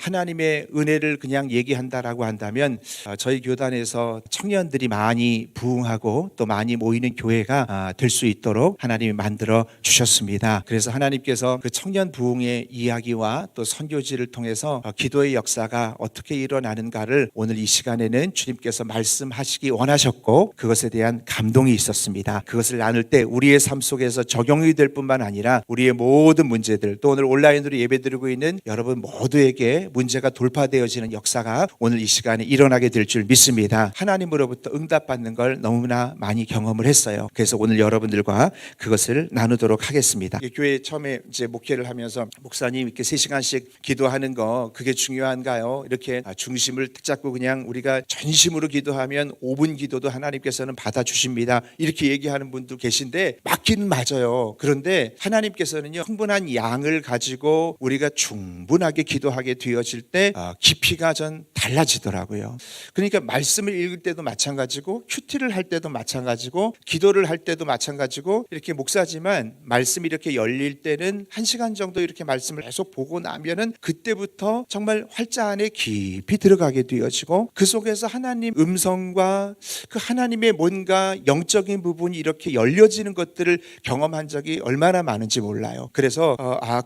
하나님의 은혜를 그냥 얘기한다라고 한다면 저희 교단에서 청년들이 많이 부흥하고 또 많이 모이는 교회가 될 수 있도록 하나님이 만들어 주셨습니다. 그래서 하나님께서 그 청년 부흥의 이야기와 또 선교지를 통해서 기도의 역사가 어떻게 일어나는가를 오늘 이 시간에는 주님께서 말씀하시기 원하셨고 그것에 대한 감동이 있었습니다. 그것을 나눌 때 우리의 삶 속에서 적용이 될 뿐만 아니라 우리의 모든 문제들, 또 오늘 온라인으로 예배드리고 있는 여러분 모두에게 문제가 돌파되어지는 역사가 오늘 이 시간에 일어나게 될 줄 믿습니다. 하나님으로부터 응답받는 걸 너무나 많이 경험을 했어요. 그래서 오늘 여러분들과 그것을 나누도록 하겠습니다. 교회 처음에 이제 목회를 하면서 목사님 이렇게 3시간씩 기도하는 거 그게 중요한가요? 이렇게 중심을 딱 잡고 그냥 우리가 전심으로 기도하면 5분 기도도 하나님께서는 받아주십니다. 이렇게 얘기하는 분도 계신데 맞기는 맞아요. 그런데 하나님께서는요, 충분한 양을 가지고 우리가 충분하게 기도하게 되어질 때 깊이가 전 달라지더라고요. 그러니까 말씀을 읽을 때도 마찬가지고 큐티를 할 때도 마찬가지고 기도를 할 때도 마찬가지고 이렇게 목사지만 말씀이 이렇게 열릴 때는 1시간 정도 이렇게 말씀을 계속 보고 나면은 그때부터 정말 활자 안에 깊이 들어가게 되어지고 그 속에서 하나님 음성과 그 하나님의 뭔가 영적인 부분이 이렇게 열려지는 것들을 경험한 적이 얼마나 많은지 몰라요. 그래서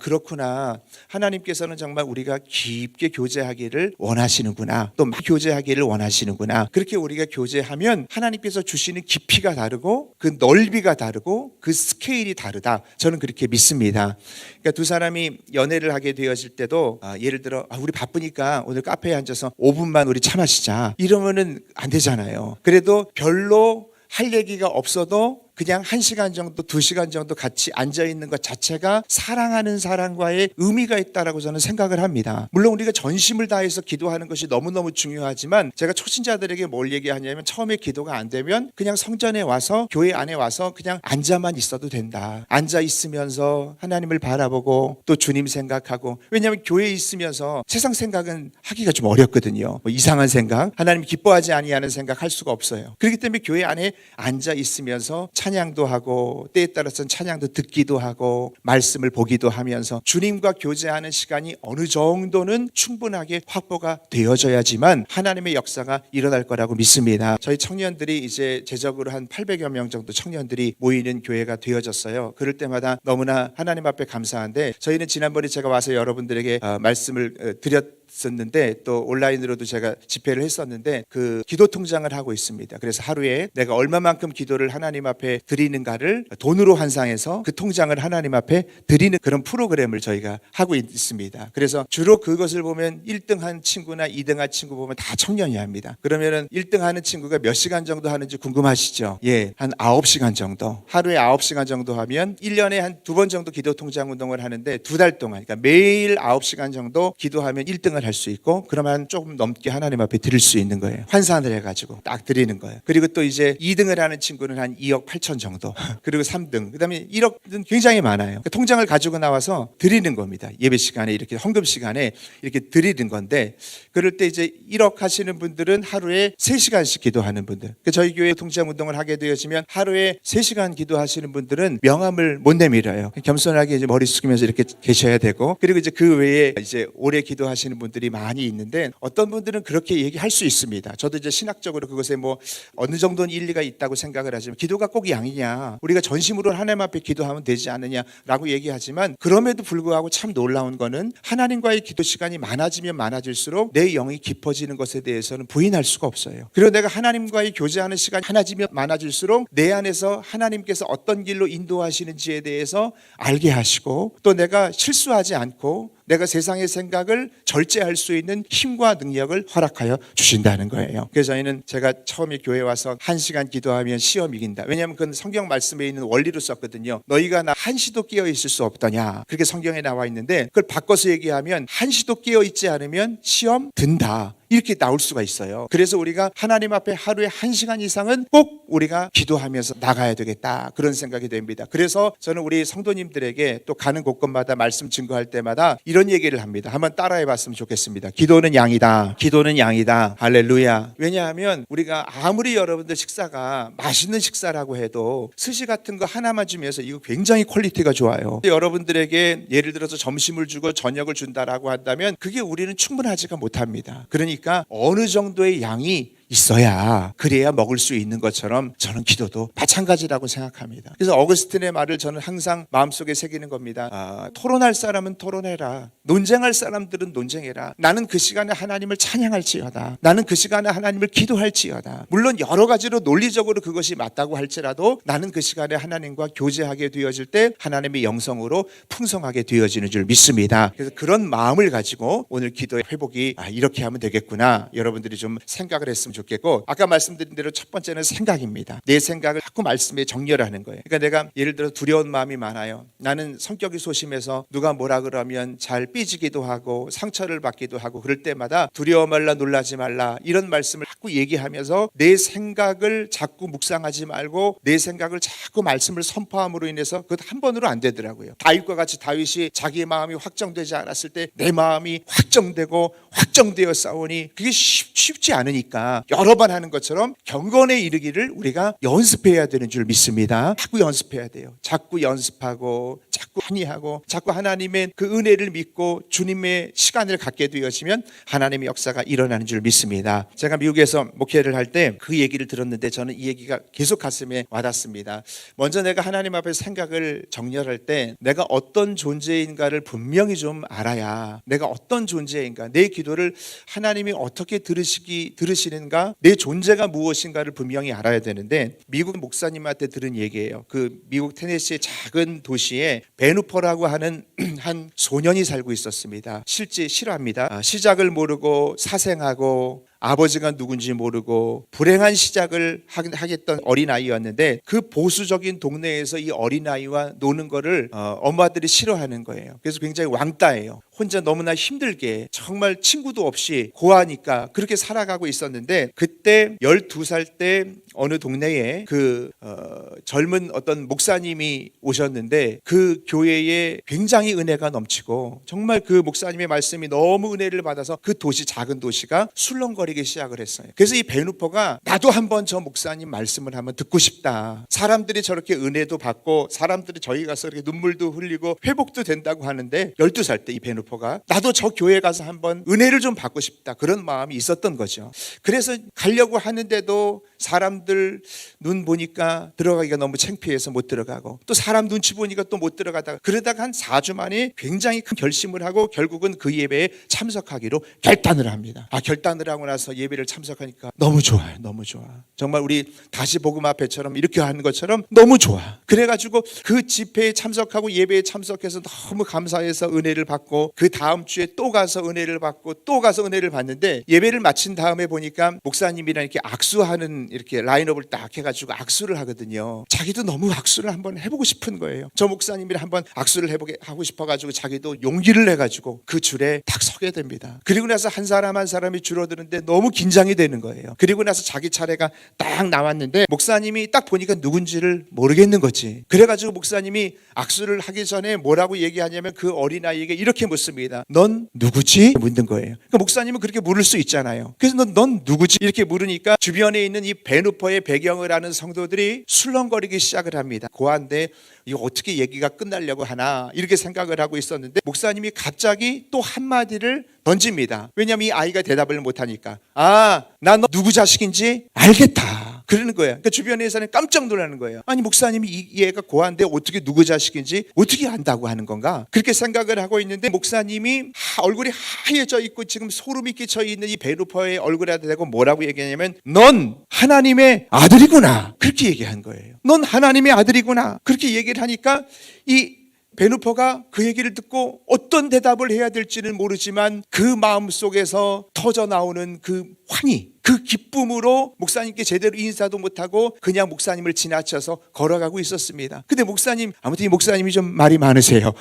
그렇구나. 하나님께서는 정말 우리가 깊게 교제하기를 원하시는구나. 또 막 교제하기를 원하시는구나. 그렇게 우리가 교제하면 하나님께서 주시는 깊이가 다르고 그 넓이가 다르고 그 스케일이 다르다. 저는 그렇게 믿습니다. 그러니까 두 사람이 연애를 하게 되었을 때도 예를 들어 우리 바쁘니까 오늘 카페에 앉아서 5분만 우리 차 마시자. 이러면은 안 되잖아요. 그래도 별로 할 얘기가 없어도 그냥 1시간 정도 2시간 정도 같이 앉아있는 것 자체가 사랑하는 사람과의 의미가 있다라고 저는 생각을 합니다. 물론 우리가 전심을 다해서 기도하는 것이 너무너무 중요하지만 제가 초신자들에게 뭘 얘기하냐면 처음에 기도가 안 되면 그냥 성전에 와서 교회 안에 와서 그냥 앉아만 있어도 된다. 앉아 있으면서 하나님을 바라보고 또 주님 생각하고, 왜냐하면 교회에 있으면서 세상 생각은 하기가 좀 어렵거든요. 이상한 생각, 하나님 기뻐하지 아니하는 생각 할 수가 없어요. 그렇기 때문에 교회 안에 앉아 있으면서 찬양도 하고 때에 따라서는 찬양도 듣기도 하고 말씀을 보기도 하면서 주님과 교제하는 시간이 어느 정도는 충분하게 확보가 되어져야지만 하나님의 역사가 일어날 거라고 믿습니다. 저희 청년들이 이제 제적으로 한 800여 명 정도 청년들이 모이는 교회가 되어졌어요. 그럴 때마다 너무나 하나님 앞에 감사한데, 저희는 지난번에 제가 와서 여러분들에게 말씀을 드렸었는데 또 온라인으로도 제가 집회를 했었는데 그 기도 통장을 하고 있습니다. 그래서 하루에 내가 얼마만큼 기도를 하나님 앞에 드리는가를 돈으로 환산해서 그 통장을 하나님 앞에 드리는 그런 프로그램을 저희가 하고 있습니다. 그래서 주로 그것을 보면 1등한 친구나 2등한 친구 보면 다 청년이 합니다. 그러면은 1등하는 친구가 몇 시간 정도 하는지 궁금하시죠? 한 9시간 정도, 하루에 9시간 정도 하면 1년에 한 2번 정도 기도 통장 운동을 하는데 2달 동안, 그러니까 매일 9시간 정도 기도하면 1등을 할 수 있고, 그러면 조금 넘게 하나님 앞에 드릴 수 있는 거예요. 환산을 해가지고 딱 드리는 거예요. 그리고 또 이제 2등을 하는 친구는 한 2억 8천 정도, 그리고 3등, 그 다음에 1억은 굉장히 많아요. 그 통장을 가지고 나와서 드리는 겁니다. 예배 시간에 이렇게 헌금 시간에 이렇게 드리는 건데, 그럴 때 이제 1억 하시는 분들은 하루에 3시간씩 기도하는 분들, 저희 교회 통장 운동을 하게 되어지면 하루에 3시간 기도하시는 분들은 명함을 못 내밀어요. 겸손하게 이제 머리 숙이면서 이렇게 계셔야 되고, 그리고 이제 그 외에 이제 오래 기도하시는 분들이 많이 있는데 어떤 분들은 그렇게 얘기할 수 있습니다. 저도 이제 신학적으로 그것에 뭐 어느 정도는 일리가 있다고 생각을 하지만, 기도가 꼭 양이냐, 우리가 전심으로 하나님 앞에 기도하면 되지 않느냐라고 얘기하지만, 그럼에도 불구하고 참 놀라운 거는 하나님과의 기도 시간이 많아지면 많아질수록 내 영이 깊어지는 것에 대해서는 부인할 수가 없어요. 그리고 내가 하나님과의 교제하는 시간이 많아지면 많아질수록 내 안에서 하나님께서 어떤 길로 인도하시는지에 대해서 알게 하시고, 또 내가 실수하지 않고 내가 세상의 생각을 절제할 수 있는 힘과 능력을 허락하여 주신다는 거예요. 그래서 저희는 제가 처음에 교회 와서 1시간 기도하면 시험 이긴다. 왜냐하면 그건 성경 말씀에 있는 원리로 썼거든요. 너희가 나 한시도 깨어 있을 수 없더냐, 그렇게 성경에 나와 있는데, 그걸 바꿔서 얘기하면 한시도 깨어 있지 않으면 시험 든다. 이렇게 나올 수가 있어요. 그래서 우리가 하나님 앞에 하루에 1시간 이상은 꼭 우리가 기도하면서 나가야 되겠다, 그런 생각이 됩니다. 그래서 저는 우리 성도님들에게 또 가는 곳곳마다 말씀 증거할 때마다 이런 얘기를 합니다. 한번 따라해 봤으면 좋겠습니다. 기도는 양이다. 기도는 양이다. 할렐루야. 왜냐하면 우리가 아무리 여러분들 식사가 맛있는 식사라고 해도 스시 같은 거 하나만 주면서 이거 굉장히 퀄리티가 좋아요. 여러분들에게 예를 들어서 점심을 주고 저녁을 준다라고 한다면 그게 우리는 충분하지가 못합니다. 그러니까 어느 정도의 양이 있어야, 그래야 먹을 수 있는 것처럼 저는 기도도 마찬가지라고 생각합니다. 그래서 어거스틴의 말을 저는 항상 마음속에 새기는 겁니다. 토론할 사람은 토론해라. 논쟁할 사람들은 논쟁해라. 나는 그 시간에 하나님을 찬양할지어다. 나는 그 시간에 하나님을 기도할지어다. 물론 여러 가지로 논리적으로 그것이 맞다고 할지라도 나는 그 시간에 하나님과 교제하게 되어질 때 하나님의 영성으로 풍성하게 되어지는 줄 믿습니다. 그래서 그런 마음을 가지고 오늘 기도의 회복이 이렇게 하면 되겠구나, 여러분들이 좀 생각을 했으면 좋겠고, 아까 말씀드린 대로 첫 번째는 생각입니다. 내 생각을 자꾸 말씀에 정렬을 하는 거예요. 그러니까 내가 예를 들어 두려운 마음이 많아요. 나는 성격이 소심해서 누가 뭐라 그러면 잘 삐지기도 하고 상처를 받기도 하고, 그럴 때마다 두려워 말라, 놀라지 말라, 이런 말씀을 자꾸 얘기하면서 내 생각을 자꾸 묵상하지 말고 내 생각을 자꾸 말씀을 선포함으로 인해서 그것 한 번으로 안 되더라고요. 다윗과 같이 다윗이 자기의 마음이 확정되지 않았을 때 내 마음이 확정되고 확정되어 싸우니 그게 쉽지 않으니까 여러 번 하는 것처럼 경건에 이르기를 우리가 연습해야 되는 줄 믿습니다. 자꾸 연습해야 돼요. 자꾸 연습하고 자꾸 항의하고 자꾸 하나님의 그 은혜를 믿고 주님의 시간을 갖게 되어지면 하나님의 역사가 일어나는 줄 믿습니다. 제가 미국에서 목회를 할 때 그 얘기를 들었는데 저는 이 얘기가 계속 가슴에 와닿습니다. 먼저 내가 하나님 앞에 생각을 정렬할 때 내가 어떤 존재인가를 분명히 좀 알아야, 내가 어떤 존재인가, 내 기도를 하나님이 어떻게 들으시는가, 내 존재가 무엇인가를 분명히 알아야 되는데, 미국 목사님한테 들은 얘기예요. 그 미국 테네시의 작은 도시에 베누퍼라고 하는 한 소년이 살고 있었습니다. 실제 실화입니다. 시작을 모르고 사생하고 아버지가 누군지 모르고 불행한 시작을 하겠던 어린아이였는데, 그 보수적인 동네에서 이 어린아이와 노는 거를 엄마들이 싫어하는 거예요. 그래서 굉장히 왕따예요. 혼자 너무나 힘들게 정말 친구도 없이 고아니까 그렇게 살아가고 있었는데, 그때 12살 때 어느 동네에 그 젊은 어떤 목사님이 오셨는데 그 교회에 굉장히 은혜가 넘치고 정말 그 목사님의 말씀이 너무 은혜를 받아서 그 도시, 작은 도시가 술렁거리기 시작을 했어요. 그래서 이 베누퍼가 나도 한번 저 목사님 말씀을 한번 듣고 싶다. 사람들이 저렇게 은혜도 받고 사람들이 저희 가서 이렇게 눈물도 흘리고 회복도 된다고 하는데 12살 때 이 베누퍼가 나도 저 교회 가서 한번 은혜를 좀 받고 싶다, 그런 마음이 있었던 거죠. 그래서 가려고 하는데도 사람들 눈 보니까 들어가기가 너무 창피해서 못 들어가고, 또 사람 눈치 보니까 또 못 들어가다가, 그러다가 한 4주 만에 굉장히 큰 결심을 하고 결국은 그 예배에 참석하기로 결단을 합니다. 결단을 하고 나서 예배를 참석하니까 너무 좋아요. 너무 좋아. 정말 우리 다시 복음 앞에처럼 이렇게 하는 것처럼 너무 좋아. 그래가지고 그 집회에 참석하고 예배에 참석해서 너무 감사해서 은혜를 받고, 그 다음 주에 또 가서 은혜를 받고 또 가서 은혜를 받는데, 예배를 마친 다음에 보니까 목사님이랑 이렇게 악수하는, 이렇게 라인업을 딱 해가지고 악수를 하거든요. 자기도 너무 악수를 한번 해보고 싶은 거예요. 저 목사님이랑 한번 악수를 하고 싶어가지고 자기도 용기를 내가지고 그 줄에 딱 서게 됩니다. 그리고 나서 한 사람 한 사람이 줄어드는데 너무 긴장이 되는 거예요. 그리고 나서 자기 차례가 딱 나왔는데 목사님이 딱 보니까 누군지를 모르겠는 거지. 그래가지고 목사님이 악수를 하기 전에 뭐라고 얘기하냐면 그 어린아이에게 이렇게 묻습니다. 넌 누구지? 묻는 거예요. 그러니까 목사님은 그렇게 물을 수 있잖아요. 그래서 넌 누구지? 이렇게 물으니까 주변에 있는 이 베누퍼의 배경을 아는 성도들이 술렁거리기 시작을 합니다. 고한데 이거 어떻게 얘기가 끝나려고 하나 이렇게 생각을 하고 있었는데, 목사님이 갑자기 또 한마디를 던집니다. 왜냐하면 이 아이가 대답을 못하니까. 나 너 누구 자식인지 알겠다, 그러는 거예요. 그러니까 주변에서는 깜짝 놀라는 거예요. 아니 목사님이 이 애가 고한데 어떻게 누구 자식인지 어떻게 안다고 하는 건가, 그렇게 생각을 하고 있는데, 목사님이 얼굴이 하얘져 있고 지금 소름이 끼쳐 있는 이 베누퍼의 얼굴에 대고 뭐라고 얘기하냐면, 넌 하나님의 아들이구나, 그렇게 얘기한 거예요. 넌 하나님의 아들이구나, 그렇게 얘기를 하니까 이 베누퍼가 그 얘기를 듣고 어떤 대답을 해야 될지는 모르지만 그 마음속에서 터져나오는 그 환희, 그 기쁨으로 목사님께 제대로 인사도 못하고 그냥 목사님을 지나쳐서 걸어가고 있었습니다. 근데 목사님, 아무튼 이 목사님이 좀 말이 많으세요.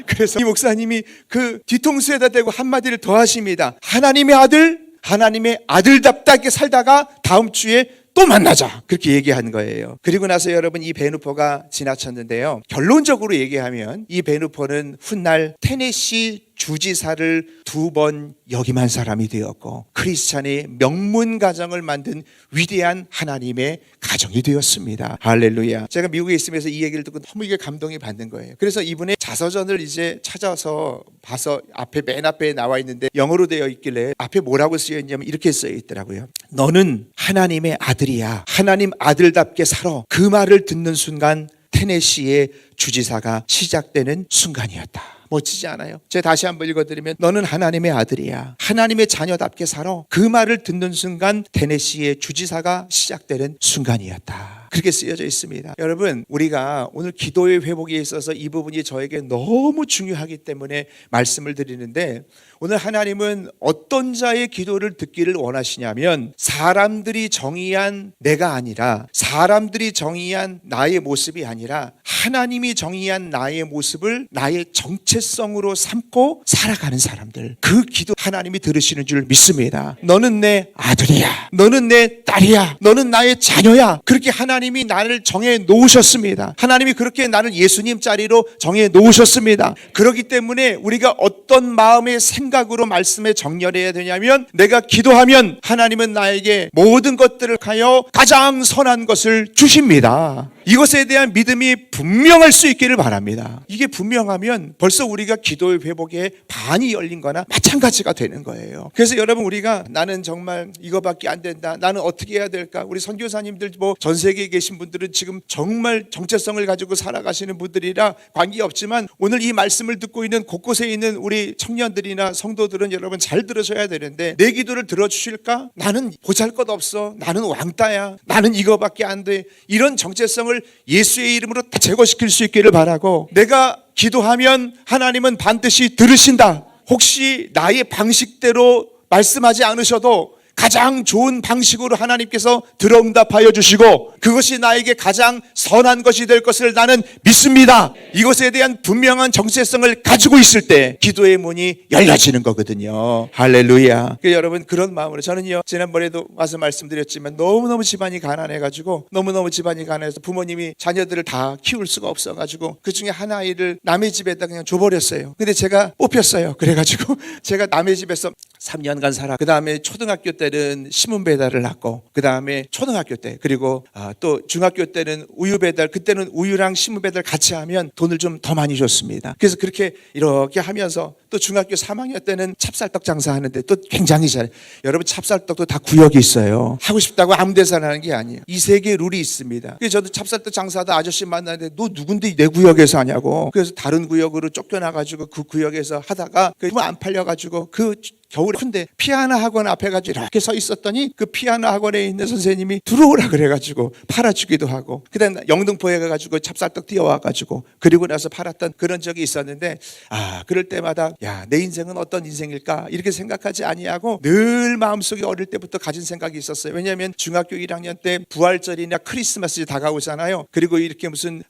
그래서 이 목사님이 그 뒤통수에다 대고 한마디를 더 하십니다. 하나님의 아들, 하나님의 아들답게 살다가 다음 주에 또 만나자, 그렇게 얘기한 거예요. 그리고 나서 여러분, 이 베누포가 지나쳤는데요, 결론적으로 얘기하면 이 베누포는 훗날 테네시 주지사를 2번 역임한 사람이 되었고 크리스찬의 명문 가정을 만든 위대한 하나님의 가정이 되었습니다. 할렐루야. 제가 미국에 있으면서 이 얘기를 듣고 너무 이게 감동이 받는 거예요. 그래서 이분의 자서전을 이제 찾아서 봐서 맨 앞에 나와 있는데 영어로 되어 있길래 앞에 뭐라고 쓰여 있냐면 이렇게 써 있더라고요. 너는 하나님의 아들이야. 하나님 아들답게 살아. 그 말을 듣는 순간 테네시의 주지사가 시작되는 순간이었다. 멋지지 않아요? 제가 다시 한번 읽어드리면, 너는 하나님의 아들이야. 하나님의 자녀답게 살아. 그 말을 듣는 순간 테네시의 주지사가 시작되는 순간이었다. 그렇게 쓰여져 있습니다. 여러분, 우리가 오늘 기도의 회복에 있어서 이 부분이 저에게 너무 중요하기 때문에 말씀을 드리는데, 오늘 하나님은 어떤 자의 기도를 듣기를 원하시냐면, 사람들이 정의한 내가 아니라, 사람들이 정의한 나의 모습이 아니라 하나님이 정의한 나의 모습을 나의 정체성으로 삼고 살아가는 사람들, 그 기도 하나님이 들으시는 줄 믿습니다. 너는 내 아들이야. 너는 내 딸이야. 너는 나의 자녀야. 그렇게 하나님이 나를 정해 놓으셨습니다. 하나님이 그렇게 나를 예수님 자리로 정해 놓으셨습니다. 그렇기 때문에 우리가 어떤 마음의 생각으로 말씀에 정렬해야 되냐면, 내가 기도하면 하나님은 나에게 모든 것들을 하여 가장 선한 것을 주십니다. 이것에 대한 믿음이 분명할 수 있기를 바랍니다. 이게 분명하면 벌써 우리가 기도의 회복에 반이 열린 거나 마찬가지가 되는 거예요. 그래서 여러분, 우리가 나는 정말 이거밖에 안 된다, 나는 어떻게 해야 될까, 우리 선교사님들 전 세계에 계신 분들은 지금 정말 정체성을 가지고 살아가시는 분들이라 관계없지만, 오늘 이 말씀을 듣고 있는 곳곳에 있는 우리 청년들이나 성도들은 여러분 잘 들으셔야 되는데, 내 기도를 들어주실까? 나는 보잘것없어. 나는 왕따야. 나는 이거밖에 안 돼. 이런 정체성을 예수의 이름으로 다 제거시킬 수 있기를 바라고, 내가 기도하면 하나님은 반드시 들으신다. 혹시 나의 방식대로 말씀하지 않으셔도 가장 좋은 방식으로 하나님께서 들어응답하여 주시고, 그것이 나에게 가장 선한 것이 될 것을 나는 믿습니다. 이것에 대한 분명한 정체성을 가지고 있을 때 기도의 문이 열려지는 거거든요. 할렐루야. 여러분, 그런 마음으로, 저는요, 지난번에도 와서 말씀드렸지만 너무너무 집안이 가난해가지고, 너무너무 집안이 가난해서 부모님이 자녀들을 다 키울 수가 없어가지고 그 중에 한 아이를 남의 집에다 그냥 줘버렸어요. 근데 제가 뽑혔어요. 그래가지고 제가 남의 집에서 3년간 살아. 그 다음에 초등학교 때는 신문 배달을 했고, 그 다음에 초등학교 때, 그리고 또 중학교 때는 우유 배달, 그때는 우유랑 신문 배달 같이 하면 돈을 좀 더 많이 줬습니다. 그래서 그렇게 이렇게 하면서, 또 중학교 3학년 때는 찹쌀떡 장사하는데 또 굉장히 잘해. 여러분, 찹쌀떡도 다 구역이 있어요. 하고 싶다고 아무 데서나 하는 게 아니에요. 이 세계의 룰이 있습니다. 그래서 저도 찹쌀떡 장사하다 아저씨 만나는데, 너 누군데 내 구역에서 하냐고. 그래서 다른 구역으로 쫓겨나가지고 그 구역에서 하다가 그 안 팔려가지고 그 겨울에 큰데 피아노 학원 앞에 가지고 이렇게 서 있었더니, 그 피아노 학원에 있는 선생님이 들어오라 그래가지고 팔아주기도 하고, 그다음 영등포에 가가지고 찹쌀떡 뛰어와가지고 그리고 나서 팔았던 그런 적이 있었는데, 그럴 때마다 야, 내 인생은 어떤 인생일까 이렇게 생각하지 아니하고 늘 마음속에 어릴 때부터 가진 생각이 있었어요. 왜냐하면 중학교 1학년 때 부활절이나 크리스마스 다가오잖아요. 그리고 이렇게 무슨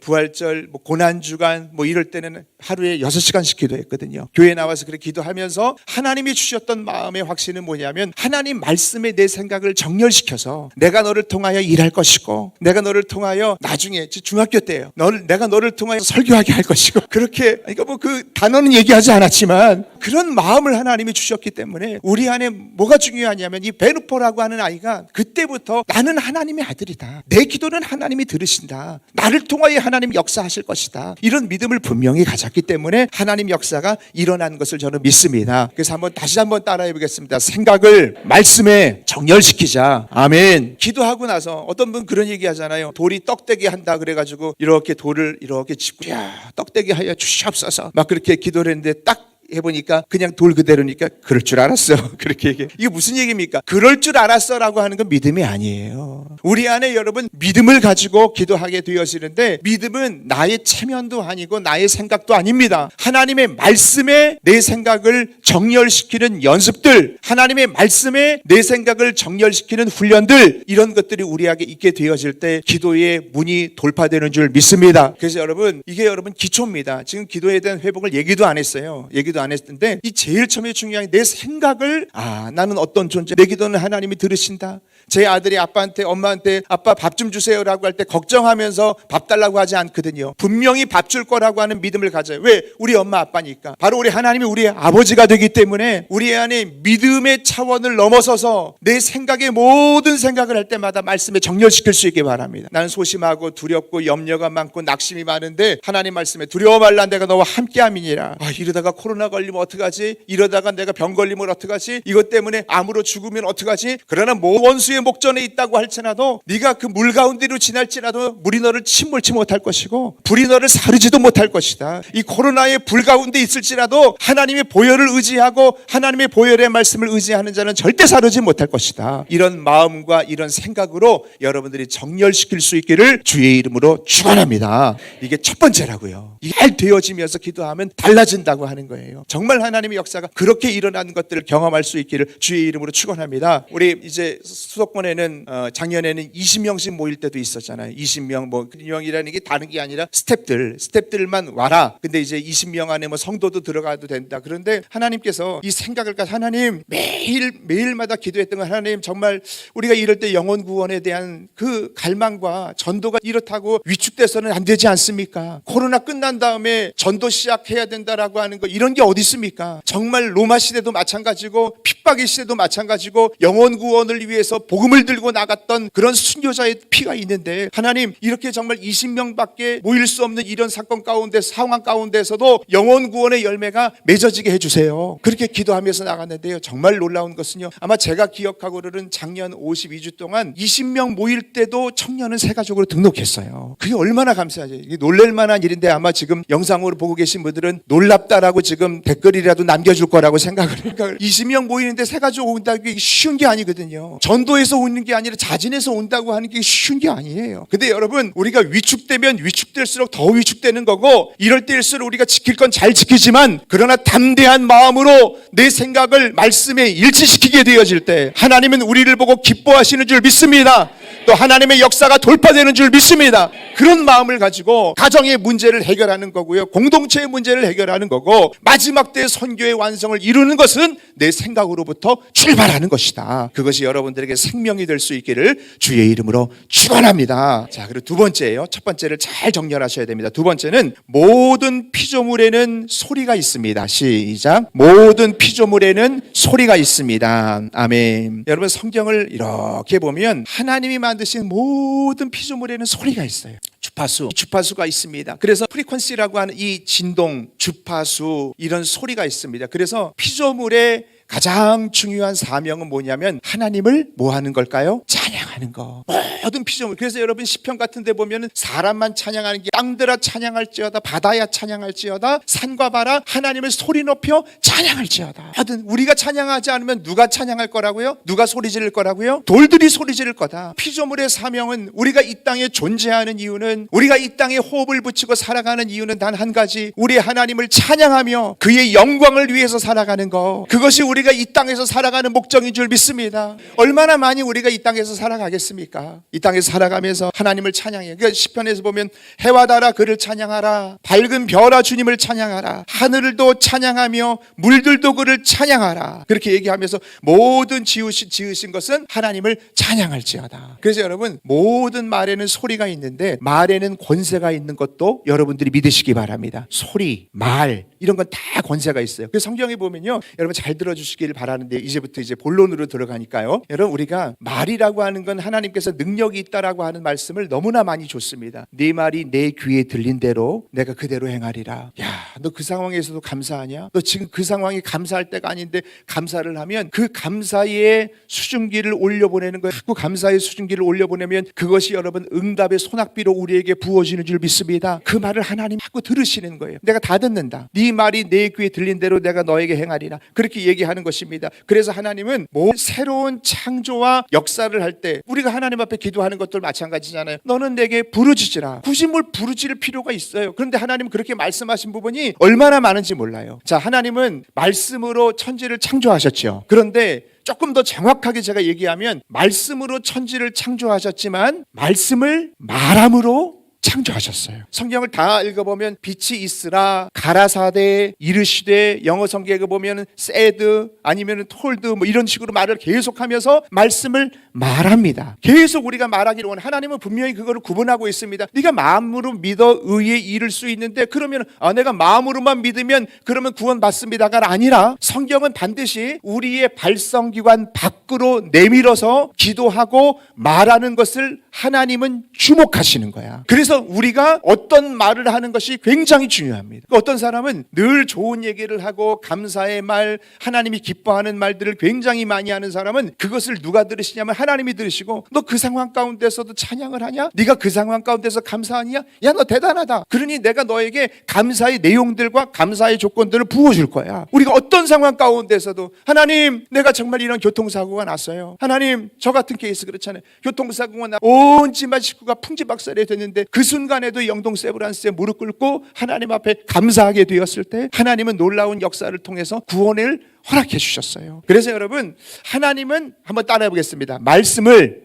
부활절, 고난주간 이럴 때는 하루에 6시간씩 기도했거든요. 교회 나와서 그렇게 기도하면서 하나님이 주셨던 마음의 확신은 뭐냐면, 하나님 말씀에 내 생각을 정렬시켜서 내가 너를 통하여 일할 것이고, 내가 너를 통하여 나중에 중학교 때예요, 내가 너를 통하여 설교하게 할 것이고, 그렇게 그 단어는 얘기하지 않았지만 그런 마음을 하나님이 주셨기 때문에, 우리 안에 뭐가 중요하냐면, 이 베누포라고 하는 아이가 그때부터 나는 하나님의 아들이다, 내 기도는 하나님이 들으신다, 나를 통하여 하나님 역사하실 것이다, 이런 믿음을 분명히 가졌기 때문에 하나님 역사가 일어난 것을 저는 믿습니다. 그래서 다시 한번 따라해 보겠습니다. 생각을 말씀에 정렬시키자. 아멘. 기도하고 나서 어떤 분 그런 얘기 하잖아요. 돌이 떡되게 한다 그래가지고 이렇게 돌을 이렇게 짚고, 야, 떡되게 하여 주시옵소서, 막 그렇게 기도를 했는데, 딱 해보니까 그냥 돌 그대로니까 그럴 줄 알았어. 그렇게 얘기해. 이게 무슨 얘기입니까? 그럴 줄 알았어라고 하는 건 믿음이 아니에요. 우리 안에 여러분 믿음을 가지고 기도하게 되어지는데, 믿음은 나의 체면도 아니고 나의 생각도 아닙니다. 하나님의 말씀에 내 생각을 정렬시키는 연습들, 하나님의 말씀에 내 생각을 정렬시키는 훈련들, 이런 것들이 우리에게 있게 되어질 때 기도의 문이 돌파되는 줄 믿습니다. 그래서 여러분, 이게 여러분 기초입니다. 지금 기도에 대한 회복을 얘기도 안 했어요. 얘기도 기도 안 했는데 이 제일 처음에 중요한 게 내 생각을 나는 어떤 존재, 내 기도는 하나님이 들으신다. 제 아들이 아빠한테 엄마한테 아빠 밥 좀 주세요라고 할 때 걱정하면서 밥 달라고 하지 않거든요. 분명히 밥 줄 거라고 하는 믿음을 가져요. 왜? 우리 엄마 아빠니까. 바로 우리 하나님이 우리의 아버지가 되기 때문에 우리 안에 믿음의 차원을 넘어서서 내 생각의 모든 생각을 할 때마다 말씀에 정렬시킬 수 있게 바랍니다. 나는 소심하고 두렵고 염려가 많고 낙심이 많은데 하나님 말씀에 두려워 말라 내가 너와 함께함이니라. 이러다가 코로나 걸리면 어떡하지? 이러다가 내가 병 걸리면 어떡하지? 이것 때문에 암으로 죽으면 어떡하지? 그러나 원수의 목전에 있다고 할지라도 네가 그 물 가운데로 지날지라도 물이 너를 침몰치 못할 것이고 불이 너를 사르지도 못할 것이다. 이 코로나의 불 가운데 있을지라도 하나님의 보혈을 의지하고 하나님의 보혈의 말씀을 의지하는 자는 절대 사르지 못할 것이다. 이런 마음과 이런 생각으로 여러분들이 정렬시킬 수 있기를 주의 이름으로 축원합니다. 이게 첫 번째라고요. 이게 잘 되어지면서 기도하면 달라진다고 하는 거예요. 정말 하나님의 역사가 그렇게 일어나는 것들을 경험할 수 있기를 주의 이름으로 축원합니다. 우리 이제 수도권에는 작년에는 20명씩 모일 때도 있었잖아요. 20명 명이라는 게 다른 게 아니라 스텝들만 와라. 근데 이제 20명 안에 성도도 들어가도 된다. 그런데 하나님께서 이 생각을 가지고 하나님 매일마다 기도했던 건 하나님 정말 우리가 이럴 때 영혼 구원에 대한 그 갈망과 전도가 이렇다고 위축돼서는 안 되지 않습니까? 코로나 끝난 다음에 전도 시작해야 된다라고 하는 거 이런 게 어디 있습니까? 정말 로마 시대도 마찬가지고 핍박의 시대도 마찬가지고 영혼 구원을 위해서 복음을 들고 나갔던 그런 순교자의 피가 있는데 하나님 이렇게 정말 20명밖에 모일 수 없는 이런 사건 가운데 상황 가운데서도 영혼 구원의 열매가 맺어지게 해주세요. 그렇게 기도하면서 나갔는데요. 정말 놀라운 것은요. 아마 제가 기억하고는 작년 52주 동안 20명 모일 때도 청년은 새 가족으로 등록했어요. 그게 얼마나 감사하죠. 이게 놀랄 만한 일인데 아마 지금 영상으로 보고 계신 분들은 놀랍다라고 지금 댓글이라도 남겨줄 거라고 생각을 해요. 20명 모이는데 새 가족 온다는 게 쉬운 게 아니거든요. 전도에서 오는 게 아니라 자진해서 온다고 하는 게 쉬운 게 아니에요. 근데 여러분 우리가 위축되면 위축될수록 더 위축되는 거고 이럴 때일수록 우리가 지킬 건 잘 지키지만 그러나 담대한 마음으로 내 생각을 말씀에 일치시키게 되어질 때 하나님은 우리를 보고 기뻐하시는 줄 믿습니다. 또 하나님의 역사가 돌파되는 줄 믿습니다. 그런 마음을 가지고 가정의 문제를 해결하는 거고요. 공동체의 문제를 해결하는 거고 마지막 때의 선교의 완성을 이루는 것은 내 생각으로부터 출발하는 것이다. 그것이 여러분들에게 생명이 될 수 있기를 주의 이름으로 축원합니다. 자, 그리고 두 번째예요. 첫 번째를 잘 정렬하셔야 됩니다. 두 번째는 모든 피조물에는 소리가 있습니다. 시작. 모든 피조물에는 소리가 있습니다. 아멘. 여러분 성경을 이렇게 보면 하나님이 만드신 모든 피조물에는 소리가 있어요. 주파수가 있습니다. 그래서 프리퀀시라고 하는 이 진동, 주파수 이런 소리가 있습니다. 그래서 피조물의 가장 중요한 사명은 뭐냐면 하나님을 뭐 하는 걸까요? 찬양하는 거. 모든 피조물. 그래서 여러분 시편 같은 데 보면은 사람만 찬양하는 게 땅들아 찬양할지어다 바다야 찬양할지어다 산과 바라 하나님을 소리 높여 찬양할지어다. 하여튼 우리가 찬양하지 않으면 누가 찬양할 거라고요? 누가 소리 지를 거라고요? 돌들이 소리 지를 거다. 피조물의 사명은 우리가 이 땅에 존재하는 이유는 우리가 이 땅에 호흡을 붙이고 살아가는 이유는 단 한 가지. 우리 하나님을 찬양하며 그의 영광을 위해서 살아가는 거. 그것이 우리가 이 땅에서 살아가는 목적인 줄 믿습니다. 얼마나 많이 우리가 이 땅에서 살아가겠습니까? 이 땅에서 살아가면서 하나님을 찬양해요. 그러니까 시편에서 보면 해와 달아 그를 찬양하라. 밝은 별아 주님을 찬양하라. 하늘도 찬양하며 물들도 그를 찬양하라. 그렇게 얘기하면서 모든 지으신 것은 하나님을 찬양할지어다. 그래서 여러분 모든 말에는 소리가 있는데 말에는 권세가 있는 것도 여러분들이 믿으시기 바랍니다. 소리, 말 이런 건 다 권세가 있어요. 그래서 성경에 보면요. 여러분 잘 들어주시길 바라는데 이제부터 이제 본론으로 들어가니까요. 여러분 우리가 말이라고 하는 건 하나님께서 능력이 있다라고 하는 말씀을 너무나 많이 줬습니다. 네 말이 내 귀에 들린 대로 내가 그대로 행하리라. 야, 너 그 상황에서도 감사하냐? 너 지금 그 상황이 감사할 때가 아닌데 감사를 하면 그 감사의 수증기를 올려보내는 거예요. 자꾸 감사의 수증기를 올려보내면 그것이 여러분 응답의 소낙비로 우리에게 부어지는 줄 믿습니다. 그 말을 하나님 자꾸 들으시는 거예요. 내가 다 듣는다. 네 말이 내 귀에 들린 대로 내가 너에게 행하리라. 그렇게 얘기하는 것입니다. 그래서 하나님은 새로운 창조와 역사를 할 때 우리가 하나님 앞에 기도하는 것들 마찬가지잖아요. 너는 내게 부르짖으라. 굳이 뭘 부르짖을 필요가 있어요. 그런데 하나님은 그렇게 말씀하신 부분이 얼마나 많은지 몰라요. 자, 하나님은 말씀으로 천지를 창조하셨죠. 그런데 조금 더 정확하게 제가 얘기하면 말씀으로 천지를 창조하셨지만 말씀을 말함으로 창조하셨어요. 성경을 다 읽어보면 빛이 있으라, 가라사대, 이르시되, 영어 성경에 보면 said 아니면 told 뭐 이런 식으로 말을 계속하면서 말씀을 말합니다. 계속 우리가 말하기를 원해. 하나님은 분명히 그거를 구분하고 있습니다. 네가 마음으로 믿어 의에 이를 수 있는데 그러면 내가 마음으로만 믿으면 그러면 구원 받습니다가 아니라 성경은 반드시 우리의 발성기관 밖으로 내밀어서 기도하고 말하는 것을 하나님은 주목하시는 거야. 그래서 우리가 어떤 말을 하는 것이 굉장히 중요합니다. 어떤 사람은 늘 좋은 얘기를 하고 감사의 말, 하나님이 기뻐하는 말들을 굉장히 많이 하는 사람은 그것을 누가 들으시냐면 하나님이 들으시고, 너 그 상황 가운데서도 찬양을 하냐? 네가 그 상황 가운데서 감사하냐? 야, 너 대단하다. 그러니 내가 너에게 감사의 내용들과 감사의 조건들을 부어줄 거야. 우리가 어떤 상황 가운데서도 하나님, 내가 정말 이런 교통사고가 났어요. 하나님, 저 같은 케이스 그렇잖아요. 교통사고가 나 온 집안 식구가 풍지박살이 됐는데 그 순간에도 영동세브란스에 무릎 꿇고 하나님 앞에 감사하게 되었을 때 하나님은 놀라운 역사를 통해서 구원을 허락해 주셨어요. 그래서 여러분, 하나님은 한번 따라해 보겠습니다. 말씀을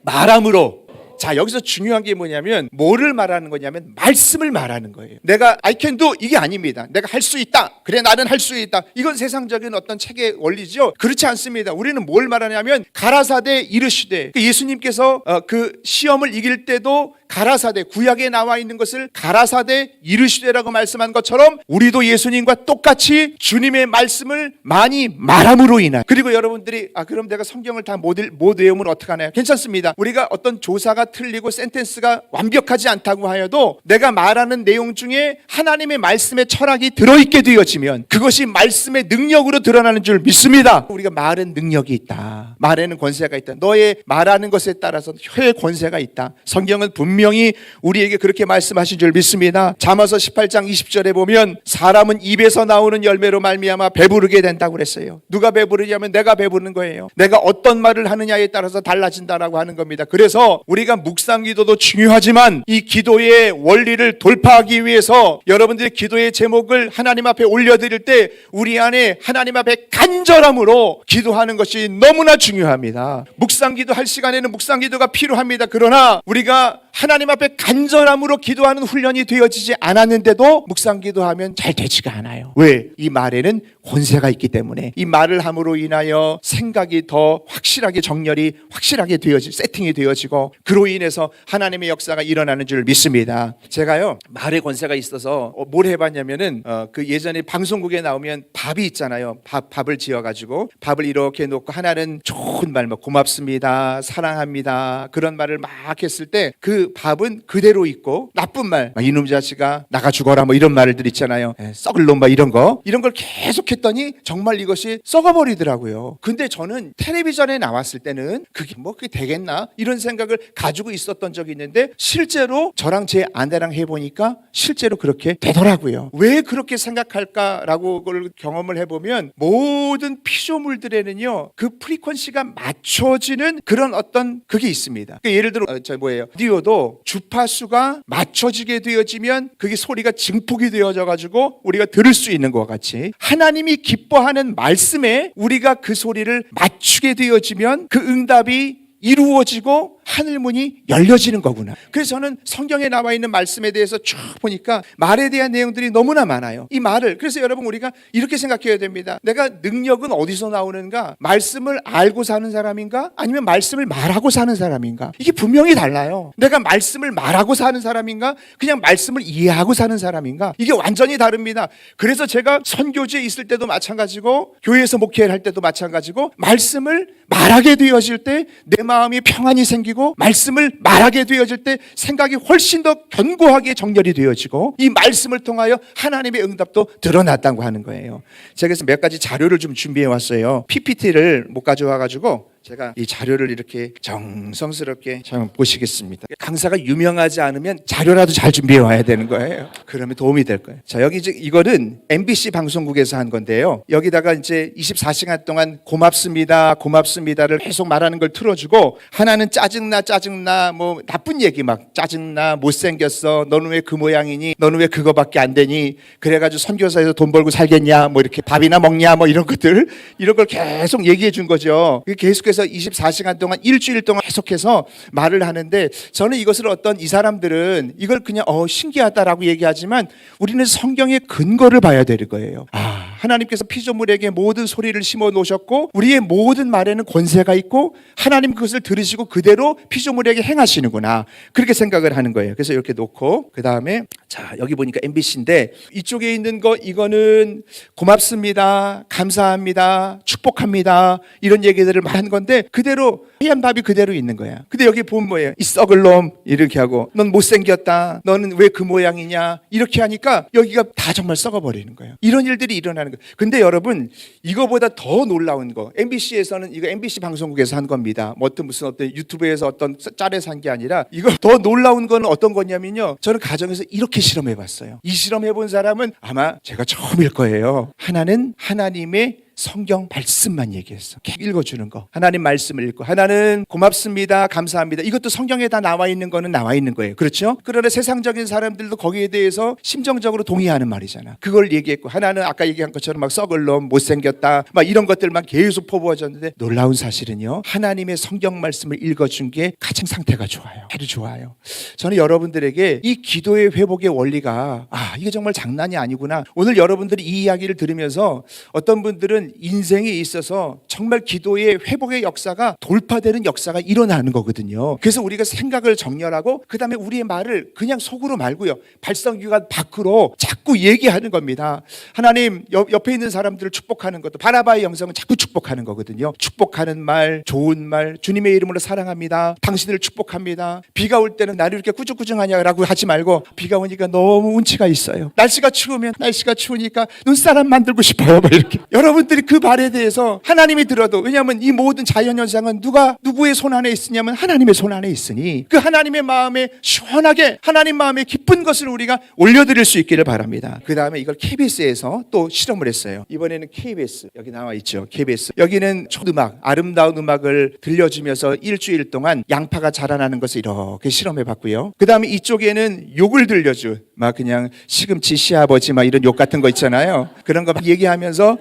말함으로. 자, 여기서 중요한 게 뭐냐면 뭐를 말하는 거냐면 말씀을 말하는 거예요. 내가 I can do 이게 아닙니다. 내가 할 수 있다. 그래, 나는 할 수 있다. 이건 세상적인 어떤 책의 원리죠. 그렇지 않습니다. 우리는 뭘 말하냐면 가라사대 이르시되, 예수님께서 그 시험을 이길 때도 가라사대, 구약에 나와 있는 것을 가라사대 이르시되라고 말씀한 것처럼 우리도 예수님과 똑같이 주님의 말씀을 많이 말함으로 인한. 그리고 여러분들이 그럼 내가 성경을 다 못 외우면 어떡하나요? 괜찮습니다. 우리가 어떤 조사가 틀리고 센텐스가 완벽하지 않다고 하여도 내가 말하는 내용 중에 하나님의 말씀의 철학이 들어있게 되어지면 그것이 말씀의 능력으로 드러나는 줄 믿습니다. 우리가 말은 능력이 있다. 말에는 권세가 있다. 너의 말하는 것에 따라서 혀의 권세가 있다. 성경은 분명히 우리에게 그렇게 말씀하신 줄 믿습니다. 잠언서 18장 20절에 보면 사람은 입에서 나오는 열매로 말미암아 배부르게 된다고 그랬어요. 누가 배부르냐면 내가 배부르는 거예요. 내가 어떤 말을 하느냐에 따라서 달라진다라고 하는 겁니다. 그래서 우리가 묵상 기도도 중요하지만 이 기도의 원리를 돌파하기 위해서 여러분들의 기도의 제목을 하나님 앞에 올려드릴 때 우리 안에 하나님 앞에 간절함으로 기도하는 것이 너무나 중요합니다. 묵상 기도할 시간에는 묵상 기도가 필요합니다. 그러나 우리가 하나님 앞에 간절함으로 기도하는 훈련이 되어지지 않았는데도 묵상 기도하면 잘 되지가 않아요. 왜? 이 말에는 권세가 있기 때문에. 이 말을 함으로 인하여 생각이 더 확실하게 정렬이 확실하게 세팅이 되어지고 그로 인해서 하나님의 역사가 일어나는 줄 믿습니다. 제가요, 말의 권세가 있어서 뭘 해봤냐면은 그 예전에 방송국에 나오면 밥이 있잖아요. 밥을 지어가지고 밥을 이렇게 놓고 하나는 좋은 말, 고맙습니다, 사랑합니다, 그런 말을 막 했을 때 그 밥은 그대로 있고 나쁜 말, 이놈 자식아 나가 죽어라 이런 말들 있잖아요. 썩을 놈 이런 걸 계속 했더니 정말 이것이 썩어버리더라고요. 근데 저는 텔레비전에 나왔을 때는 그게 되겠나 이런 생각을 가지고 있었던 적이 있는데 실제로 저랑 제 아내랑 해보니까 실제로 그렇게 되더라고요. 왜 그렇게 생각할까라고 그걸 경험을 해보면 모든 피조물들에는요 그 프리퀀시가 맞춰지는 그런 어떤 그게 있습니다. 그러니까 예를 들어 라디오도 주파수가 맞춰지게 되어지면 그게 소리가 증폭이 되어져 가지고 우리가 들을 수 있는 것과 같이 하나님이 기뻐하는 말씀에 우리가 그 소리를 맞추게 되어지면 그 응답이 이루어지고 하늘문이 열려지는 거구나. 그래서 저는 성경에 나와 있는 말씀에 대해서 쭉 보니까 말에 대한 내용들이 너무나 많아요. 이 말을, 그래서 여러분 우리가 이렇게 생각해야 됩니다. 내가 능력은 어디서 나오는가? 말씀을 알고 사는 사람인가? 아니면 말씀을 말하고 사는 사람인가? 이게 분명히 달라요. 내가 말씀을 말하고 사는 사람인가? 그냥 말씀을 이해하고 사는 사람인가? 이게 완전히 다릅니다. 그래서 제가 선교지에 있을 때도 마찬가지고 교회에서 목회를 할 때도 마찬가지고 말씀을 말하게 되어질 때 내 마음이 평안이 생기고 말씀을 말하게 되어질 때 생각이 훨씬 더 견고하게 정렬이 되어지고 이 말씀을 통하여 하나님의 응답도 드러났다고 하는 거예요. 제가 그래서 몇 가지 자료를 좀 준비해 왔어요. PPT를 못 가져와 가지고 제가 이 자료를 이렇게 정성스럽게 잘 보시겠습니다. 강사가 유명하지 않으면 자료라도 잘 준비해 와야 되는 거예요. 그러면 도움이 될 거예요. 자, 여기 이거는 MBC 방송국에서 한 건데요. 여기다가 이제 24시간 동안 고맙습니다, 고맙습니다를 계속 말하는 걸 틀어주고 하나는 짜증나 나쁜 얘기 막 짜증나, 못생겼어, 너는 왜 그 모양이니, 너는 왜 그거밖에 안 되니, 그래가지고 선교사에서 돈 벌고 살겠냐, 이렇게 밥이나 먹냐, 이런 것들, 이런 걸 계속 얘기해 준 거죠. 계속 하나님께서 24시간 동안 일주일 동안 계속해서 말을 하는데, 저는 이것을 어떤 이 사람들은 이걸 그냥 신기하다라고 얘기하지만 우리는 성경의 근거를 봐야 되는 거예요. 하나님께서 피조물에게 모든 소리를 심어 놓으셨고 우리의 모든 말에는 권세가 있고 하나님 그것을 들으시고 그대로 피조물에게 행하시는구나, 그렇게 생각을 하는 거예요. 그래서 이렇게 놓고 그 다음에 자, 여기 보니까 MBC인데 이쪽에 있는 거, 이거는 고맙습니다, 감사합니다, 축복합니다, 이런 얘기들을 많이 한 건데 그대로 하얀 밥이 그대로 있는 거야. 근데 여기 보면 뭐예요? 이 썩을 놈 이렇게 하고, 넌 못생겼다, 너는 왜 그 모양이냐, 이렇게 하니까 여기가 다 정말 썩어버리는 거예요. 이런 일들이 일어나는 거예요. 근데 여러분, 이거보다 더 놀라운 거, MBC에서는 이거 MBC 방송국에서 한 겁니다. 뭐 무슨 어떤 유튜브에서 어떤 짤에서 한 게 아니라, 이거 더 놀라운 건 어떤 거냐면요, 저는 가정에서 이렇게 실험해봤어요. 이 실험해본 사람은 아마 제가 처음일 거예요. 하나는 하나님의 성경 말씀만 얘기했어. 읽어주는 거. 하나님 말씀을 읽고, 하나는 고맙습니다, 감사합니다, 이것도 성경에 다 나와 있는 거는 나와 있는 거예요. 그렇죠? 그러나 세상적인 사람들도 거기에 대해서 심정적으로 동의하는 말이잖아. 그걸 얘기했고, 하나는 아까 얘기한 것처럼 막 썩을 놈, 못생겼다, 막 이런 것들만 계속 포부어졌는데, 놀라운 사실은요, 하나님의 성경 말씀을 읽어준 게 가장 상태가 좋아요. 아주 좋아요. 저는 여러분들에게 이 기도의 회복의 원리가 이게 정말 장난이 아니구나. 오늘 여러분들이 이 이야기를 들으면서 어떤 분들은 인생에 있어서 정말 기도의 회복의 역사가 돌파되는 역사가 일어나는 거거든요. 그래서 우리가 생각을 정렬하고 그 다음에 우리의 말을 그냥 속으로 말고요, 발성기관 밖으로 자꾸 얘기하는 겁니다. 하나님, 옆에 있는 사람들을 축복하는 것도 바나바의 영성은 자꾸 축복하는 거거든요. 축복하는 말, 좋은 말, 주님의 이름으로 사랑합니다, 당신을 축복합니다. 비가 올 때는 나를 이렇게 꾸중꾸중하냐라고 하지 말고, 비가 오니까 너무 운치가 있어요, 날씨가 추우면 날씨가 추우니까 눈사람 만들고 싶어요, 이렇게. 여러분들이 그 말에 대해서 하나님이 들어도, 왜냐하면 이 모든 자연현상은 누구의 손 안에 있으냐면 하나님의 손 안에 있으니, 그 하나님의 마음에 시원하게, 하나님 마음에 기쁜 것을 우리가 올려드릴 수 있기를 바랍니다. 그 다음에 이걸 KBS에서 또 실험을 했어요. 이번에는 KBS, 여기 나와 있죠, KBS. 여기는 초음악, 아름다운 음악을 들려주면서 일주일 동안 양파가 자라나는 것을 이렇게 실험해 봤고요. 그 다음에 이쪽에는 욕을 들려주, 막 그냥 시금치 시아버지 막 이런 욕 같은 거 있잖아요. 그런 거 막 얘기하면서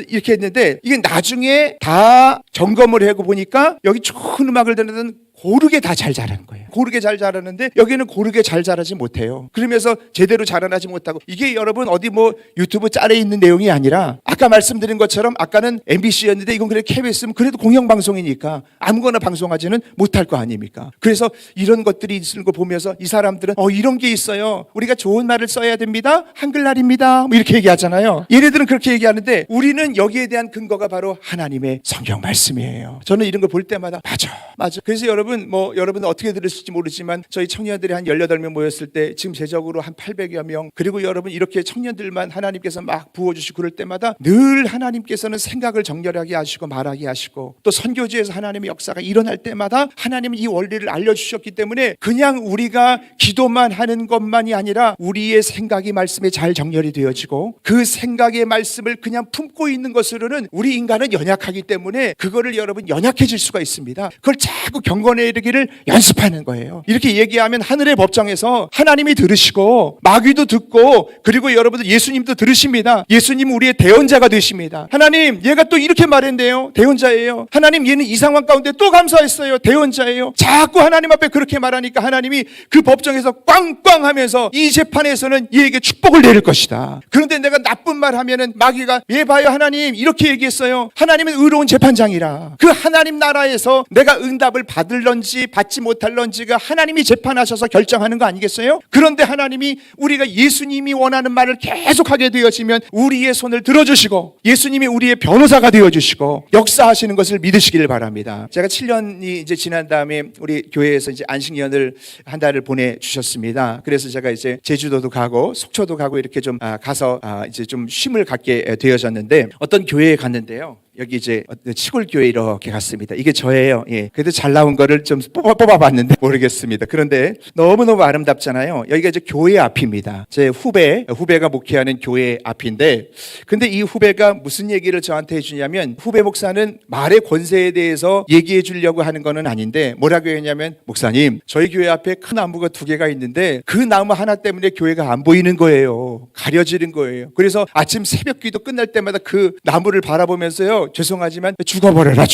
이렇게 했는데, 이게 나중에 다 점검을 하고 보니까 여기 좋은 음악을 듣는 고르게 다 잘 자라는 거예요. 고르게 잘 자라는데 여기는 고르게 잘 자라지 못해요. 그러면서 제대로 자라나지 못하고, 이게 여러분 어디 뭐 유튜브 짤에 있는 내용이 아니라, 아까 말씀드린 것처럼 아까는 MBC였는데 이건 그래 KBS면 그래도 공영방송이니까 아무거나 방송하지는 못할 거 아닙니까? 그래서 이런 것들이 있는 거 보면서 이 사람들은 이런 게 있어요, 우리가 좋은 말을 써야 됩니다, 한글날입니다, 뭐 이렇게 얘기하잖아요. 얘네들은 그렇게 얘기하는데 우리는 여기에 대한 근거가 바로 하나님의 성경 말씀이에요. 저는 이런 걸 볼 때마다 맞아. 그래서 여러분 어떻게 들으실지 모르지만 저희 청년들이 한 18명 모였을 때 지금 제적으로 한 800여 명, 그리고 여러분 이렇게 청년들만 하나님께서 막 부어주시고 그럴 때마다 늘 하나님께서는 생각을 정렬하게 하시고 말하게 하시고, 또 선교지에서 하나님의 역사가 일어날 때마다 하나님은 이 원리를 알려주셨기 때문에 그냥 우리가 기도만 하는 것만이 아니라 우리의 생각이 말씀에 잘 정렬이 되어지고, 그 생각의 말씀을 그냥 품고 있는 것으로는 우리 인간은 연약하기 때문에 그거를 여러분 연약해질 수가 있습니다. 그걸 자꾸 경건해지기를 연습하는 거예요. 이렇게 얘기하면 하늘의 법정에서 하나님이 들으시고 마귀도 듣고, 그리고 여러분들 예수님도 들으십니다. 예수님은 우리의 대언자가 되십니다. 하나님, 얘가 또 이렇게 말했네요, 대언자예요. 하나님, 얘는 이 상황 가운데 또 감사했어요, 대언자예요. 자꾸 하나님 앞에 그렇게 말하니까 하나님이 그 법정에서 꽝꽝하면서 이 재판에서는 얘에게 축복을 내릴 것이다. 그런데 내가 나쁜 말 하면은 마귀가, 얘 봐요, 하나님 이렇게 얘기했어요, 하나님은 의로운 재판장이라. 그 하나님 나라에서 내가 응답을 받을런지 받지 못할런지가 하나님이 재판하셔서 결정하는 거 아니겠어요? 그런데 하나님이 우리가 예수님이 원하는 말을 계속하게 되어지면 우리의 손을 들어주시고 예수님이 우리의 변호사가 되어주시고 역사하시는 것을 믿으시기를 바랍니다. 제가 7년이 이제 지난 다음에 우리 교회에서 이제 안식년을 한 달을 보내주셨습니다. 그래서 제가 이제 제주도도 가고 속초도 가고 이렇게 좀 가서 이제 좀 쉼을 갖게 되어졌는데, 어떤 교회에 갔는데요, 여기 이제 시골 교회 이렇게 갔습니다. 이게 저예요. 예. 그래도 잘 나온 거를 좀 뽑아봤는데 모르겠습니다. 그런데 너무너무 아름답잖아요. 여기가 이제 교회 앞입니다. 제 후배가 목회하는 교회 앞인데, 근데 이 후배가 무슨 얘기를 저한테 해주냐면, 후배 목사는 말의 권세에 대해서 얘기해 주려고 하는 거는 아닌데 뭐라고 했냐면, 목사님, 저희 교회 앞에 큰 나무가 2개가 있는데 그 나무 하나 때문에 교회가 안 보이는 거예요. 가려지는 거예요. 그래서 아침 새벽 기도 끝날 때마다 그 나무를 바라보면서요, 보면서 죄송하지만 죽어버려라.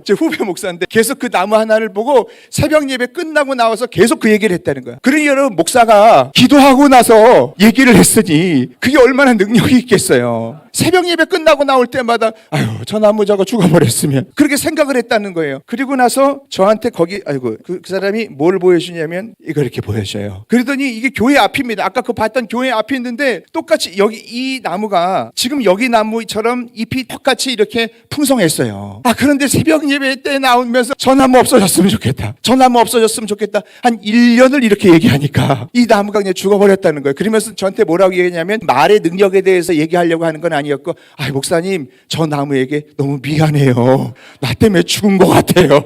제 후배 목사인데 계속 그 나무 하나를 보고 새벽 예배 끝나고 나와서 계속 그 얘기를 했다는 거야. 그러니 여러분, 목사가 기도하고 나서 얘기를 했으니 그게 얼마나 능력이 있겠어요. 새벽 예배 끝나고 나올 때마다 아유, 저 나무 저거 죽어버렸으면, 그렇게 생각을 했다는 거예요. 그리고 나서 저한테 그 사람이 뭘 보여주냐면 이걸 이렇게 보여줘요. 그러더니 이게 교회 앞입니다. 아까 그 봤던 교회 앞이 있는데 똑같이 여기 이 나무가 지금 여기 나무처럼 잎이 똑같이 이렇게 풍성했어요. 그런데 새벽 예배 때 나오면서 저 나무 없어졌으면 좋겠다. 한 1년을 이렇게 얘기하니까 이 나무가 그냥 죽어버렸다는 거예요. 그러면서 저한테 뭐라고 얘기했냐면 말의 능력에 대해서 얘기하려고 하는 건 아니었고, 목사님, 저 나무에게 너무 미안해요. 나 때문에 죽은 것 같아요.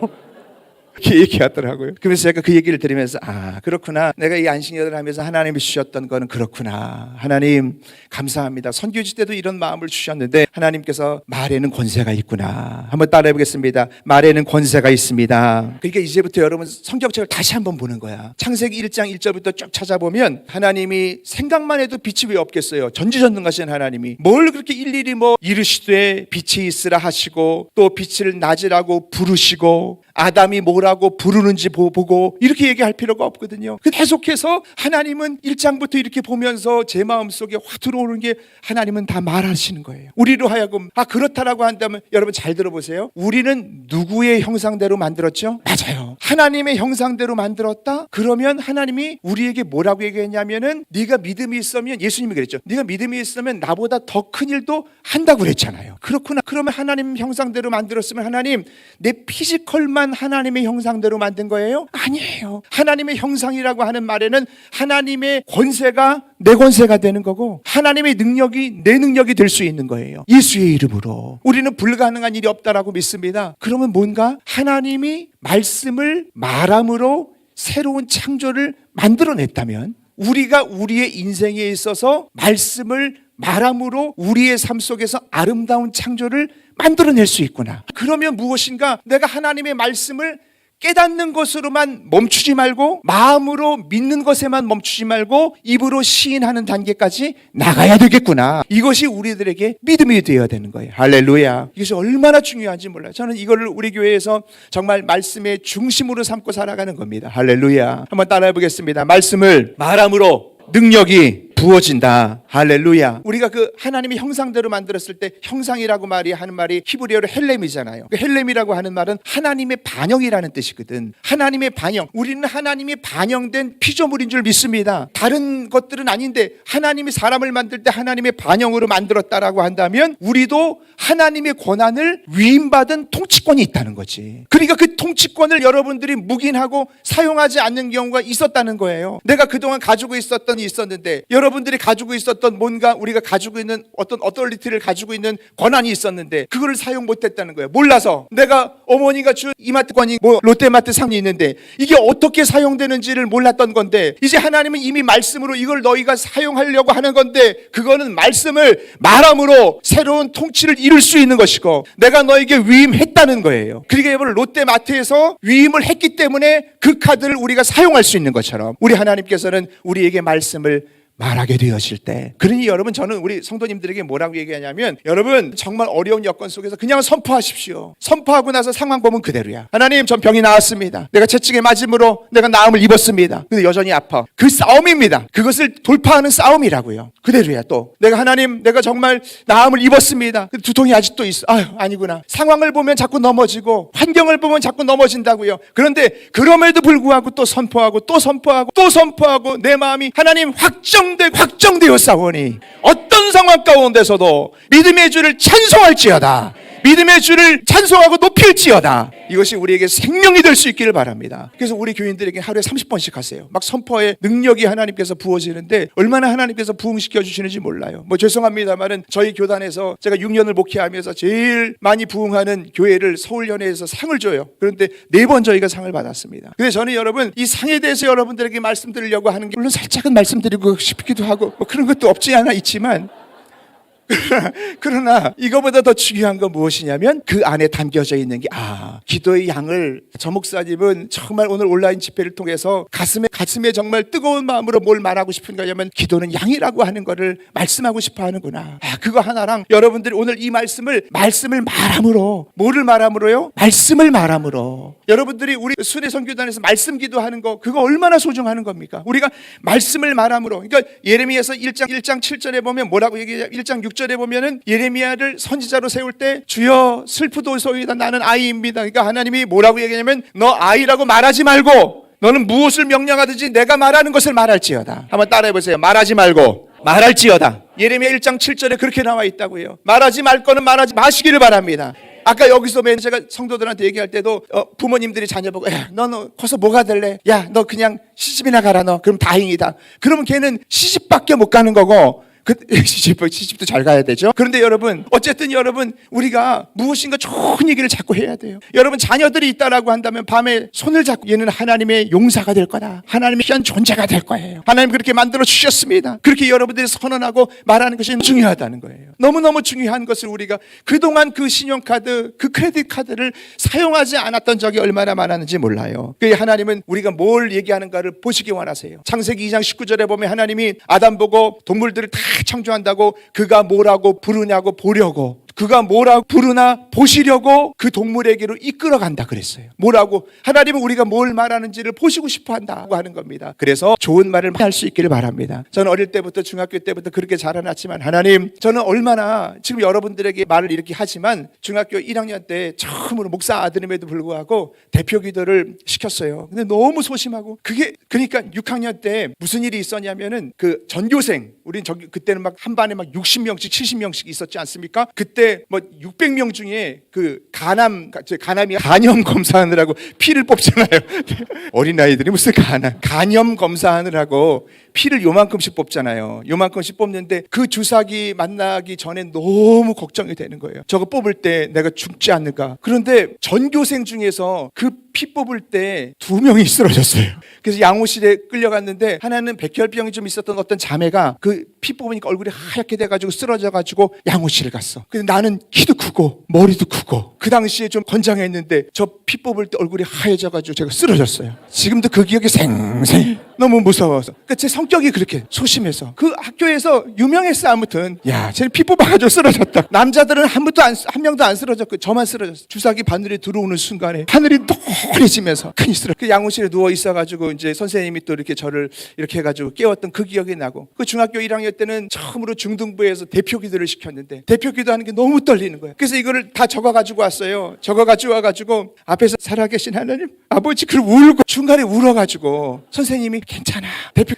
이렇게 얘기하더라고요. 그래서 제가 그 얘기를 들으면서 그렇구나. 내가 이 안식년을 하면서 하나님이 주셨던 거는 그렇구나. 하나님 감사합니다. 선교지 때도 이런 마음을 주셨는데 하나님께서 말에는 권세가 있구나. 한번 따라해 보겠습니다. 말에는 권세가 있습니다. 그러니까 이제부터 여러분 성경책을 다시 한번 보는 거야. 창세기 1장 1절부터 쭉 찾아보면 하나님이 생각만 해도 빛이 왜 없겠어요. 전지전능하신 하나님이 뭘 그렇게 일일이 이르시되 빛이 있으라 하시고 또 빛을 낮으라고 부르시고 아담이 뭐라고 부르는지 보고 이렇게 얘기할 필요가 없거든요. 계속해서 하나님은 1장부터 이렇게 보면서 제 마음속에 확 들어오는 게 하나님은 다 말하시는 거예요. 우리로 하여금 그렇다라고 한다면 여러분 잘 들어보세요. 우리는 누구의 형상대로 만들었죠? 맞아요. 하나님의 형상대로 만들었다? 그러면 하나님이 우리에게 뭐라고 얘기했냐면은 네가 믿음이 있으면, 예수님이 그랬죠. 네가 믿음이 있으면 나보다 더 큰 일도 한다고 그랬잖아요. 그렇구나. 그러면 하나님 형상대로 만들었으면 하나님 내 피지컬만 하나님의 형상대로 만든 거예요? 아니에요. 하나님의 형상이라고 하는 말에는 하나님의 권세가 내 권세가 되는 거고 하나님의 능력이 내 능력이 될 수 있는 거예요. 예수의 이름으로. 우리는 불가능한 일이 없다라고 믿습니다. 그러면 뭔가 하나님이 말씀을 말함으로 새로운 창조를 만들어냈다면 우리가 우리의 인생에 있어서 말씀을 말함으로 우리의 삶 속에서 아름다운 창조를 만들어낼 수 있구나. 그러면 무엇인가 내가 하나님의 말씀을 깨닫는 것으로만 멈추지 말고 마음으로 믿는 것에만 멈추지 말고 입으로 시인하는 단계까지 나가야 되겠구나. 이것이 우리들에게 믿음이 되어야 되는 거예요. 할렐루야. 이것이 얼마나 중요한지 몰라요. 저는 이거를 우리 교회에서 정말 말씀의 중심으로 삼고 살아가는 겁니다. 할렐루야. 한번 따라해 보겠습니다. 말씀을 말함으로 능력이 부어진다. 할렐루야. 우리가 그 하나님의 형상대로 만들었을 때 형상이라고 하는 말이 히브리어로 헬렘이잖아요. 그 헬렘이라고 하는 말은 하나님의 반영이라는 뜻이거든. 하나님의 반영. 우리는 하나님이 반영된 피조물인 줄 믿습니다. 다른 것들은 아닌데 하나님이 사람을 만들 때 하나님의 반영으로 만들었다라고 한다면 우리도 하나님의 권한을 위임받은 통치권이 있다는 거지. 그러니까 그 통치권을 여러분들이 묵인하고 사용하지 않는 경우가 있었다는 거예요. 내가 그동안 가지고 있었는데 여러분들이 가지고 있었던 뭔가 우리가 가지고 있는 어떤 어토리티를 가지고 있는 권한이 있었는데 그거를 사용 못했다는 거예요. 몰라서. 내가 어머니가 준 이마트권이 롯데마트 상이 있는데 이게 어떻게 사용되는지를 몰랐던 건데 이제 하나님은 이미 말씀으로 이걸 너희가 사용하려고 하는 건데 그거는 말씀을 말함으로 새로운 통치를 이룰 수 있는 것이고 내가 너에게 위임했다는 거예요. 그러니까 여러분 롯데마트에서 위임을 했기 때문에 그 카드를 우리가 사용할 수 있는 것처럼 우리 하나님께서는 우리에게 말씀을 말하게 되었을 때, 그러니 여러분 저는 우리 성도님들에게 뭐라고 얘기하냐면 여러분 정말 어려운 여건 속에서 그냥 선포하십시오. 선포하고 나서 상황 보면 그대로야. 하나님 전 병이 나았습니다. 내가 채찍에 맞음으로 내가 나음을 입었습니다. 근데 여전히 아파. 그 싸움입니다. 그것을 돌파하는 싸움이라고요. 그대로야. 또 내가 하나님 내가 정말 나음을 입었습니다. 근데 두통이 아직도 있어. 아니구나. 상황을 보면 자꾸 넘어지고 환경을 보면 자꾸 넘어진다고요. 그런데 그럼에도 불구하고 또 선포하고 또 선포하고 또 선포하고 내 마음이 하나님 확정되어 싸우니 어떤 상황 가운데서도 믿음의 주를 찬송할지어다. 믿음의 주를 찬송하고 높일지어다. 이것이 우리에게 생명이 될 수 있기를 바랍니다. 그래서 우리 교인들에게 하루에 30번씩 하세요. 막 선포의 능력이 하나님께서 부어지는데 얼마나 하나님께서 부흥시켜 주시는지 몰라요. 죄송합니다만은 저희 교단에서 제가 6년을 목회하면서 제일 많이 부흥하는 교회를 서울연회에서 상을 줘요. 그런데 4번 저희가 상을 받았습니다. 근데 저는 여러분 이 상에 대해서 여러분들에게 말씀드리려고 하는 게 물론 살짝은 말씀드리고 싶기도 하고 그런 것도 없지 않아 있지만 그러나 이거보다 더 중요한 건 무엇이냐면 그 안에 담겨져 있는 게 기도의 양을 저 목사님은 정말 오늘 온라인 집회를 통해서 가슴에 정말 뜨거운 마음으로 뭘 말하고 싶은 거냐면 기도는 양이라고 하는 거를 말씀하고 싶어 하는구나. 그거 하나랑 여러분들이 오늘 이 말씀을 말함으로 뭐를 말함으로요? 말씀을 말함으로. 여러분들이 우리 순회 선교단에서 말씀 기도하는 거 그거 얼마나 소중한 겁니까? 우리가 말씀을 말함으로. 그러니까 예레미야서 1장 7절에 보면 뭐라고 얘기해요? 1장 6절에 보면은 예레미야를 선지자로 세울 때 주여 슬프도소이다 나는 아이입니다. 그러니까 하나님이 뭐라고 얘기하냐면 너 아이라고 말하지 말고 너는 무엇을 명령하든지 내가 말하는 것을 말할지어다. 한번 따라해 보세요. 말하지 말고 말할지어다. 예레미야 1장 7절에 그렇게 나와 있다고 해요. 말하지 말 거는 말하지 마시기를 바랍니다. 아까 여기서 제가 성도들한테 얘기할 때도 부모님들이 자녀 보고 너는 커서 뭐가 될래? 야, 너 그냥 시집이나 가라 너. 그럼 다행이다. 그러면 걔는 시집밖에 못 가는 거고 시집도 잘 가야 되죠. 그런데 여러분 어쨌든 여러분 우리가 무엇인가 좋은 얘기를 자꾸 해야 돼요. 여러분 자녀들이 있다라고 한다면 밤에 손을 잡고 얘는 하나님의 용사가 될 거다. 하나님의 귀한 존재가 될 거예요. 하나님 그렇게 만들어 주셨습니다. 그렇게 여러분들이 선언하고 말하는 것이 중요하다는 거예요. 너무너무 중요한 것을 우리가 그동안 그 신용카드 그 크레딧 카드를 사용하지 않았던 적이 얼마나 많았는지 몰라요. 그 하나님은 우리가 뭘 얘기하는가를 보시기 원하세요. 창세기 2장 19절에 보면 하나님이 아담 보고 동물들을 다 창조한다고 그가 뭐라고 부르냐고 보려고 그가 뭐라고 부르나 보시려고 그 동물에게로 이끌어간다 그랬어요. 뭐라고? 하나님은 우리가 뭘 말하는지를 보시고 싶어 한다고 하는 겁니다. 그래서 좋은 말을 할 수 있기를 바랍니다. 저는 어릴 때부터 중학교 때부터 그렇게 자라났지만 하나님 저는 얼마나 지금 여러분들에게 말을 이렇게 하지만 중학교 1학년 때 처음으로 목사 아들임에도 불구하고 대표 기도를 시켰어요. 근데 너무 소심하고 그러니까 6학년 때 무슨 일이 있었냐면은 그 전교생 우린 그때는 막 한 반에 막 60명씩 70명씩 있었지 않습니까? 그때 뭐 600명 중에 그 간암이 간염 검사하느라고 피를 뽑잖아요. 어린아이들이 무슨 간염 검사하느라고 피를 요만큼씩 뽑잖아요. 요만큼씩 뽑는데 그 주사기 만나기 전에 너무 걱정이 되는 거예요. 저거 뽑을 때 내가 죽지 않을까. 그런데 전교생 중에서 그 피 뽑을 때 2명이 쓰러졌어요. 그래서 양호실에 끌려갔는데 하나는 백혈병이 좀 있었던 어떤 자매가 그 피 뽑으니까 얼굴이 하얗게 돼가지고 쓰러져가지고 양호실을 갔어. 근데 나는 키도 크고 머리도 크고 그 당시에 좀 건장했는데 저 피 뽑을 때 얼굴이 하얘져가지고 제가 쓰러졌어요. 지금도 그 기억이 생생해. 너무 무서워서. 그러니까 제 성격이 그렇게 소심해서 그 학교에서 유명했어. 아무튼 야 쟤는 피 뽑아가지고 쓰러졌다. 남자들은 한 명도 안 쓰러졌고 저만 쓰러졌어. 주사기 바늘이 들어오는 순간에 하늘이 노래지면서 큰일 쓰러. 그 양호실에 누워 있어가지고 이제 선생님이 또 이렇게 저를 이렇게 해가지고 깨웠던 그 기억이 나고 그 중학교 1학년 때는 처음으로 중등부에서 대표 기도를 시켰는데 대표 기도하는 게 너무 떨리는 거예요. 그래서 이거를 다 적어가지고 왔어요. 적어가지고 와가지고 앞에서 살아계신 하나님 아버지 그걸 울고 중간에 울어가지고 선생님이 괜찮아 대표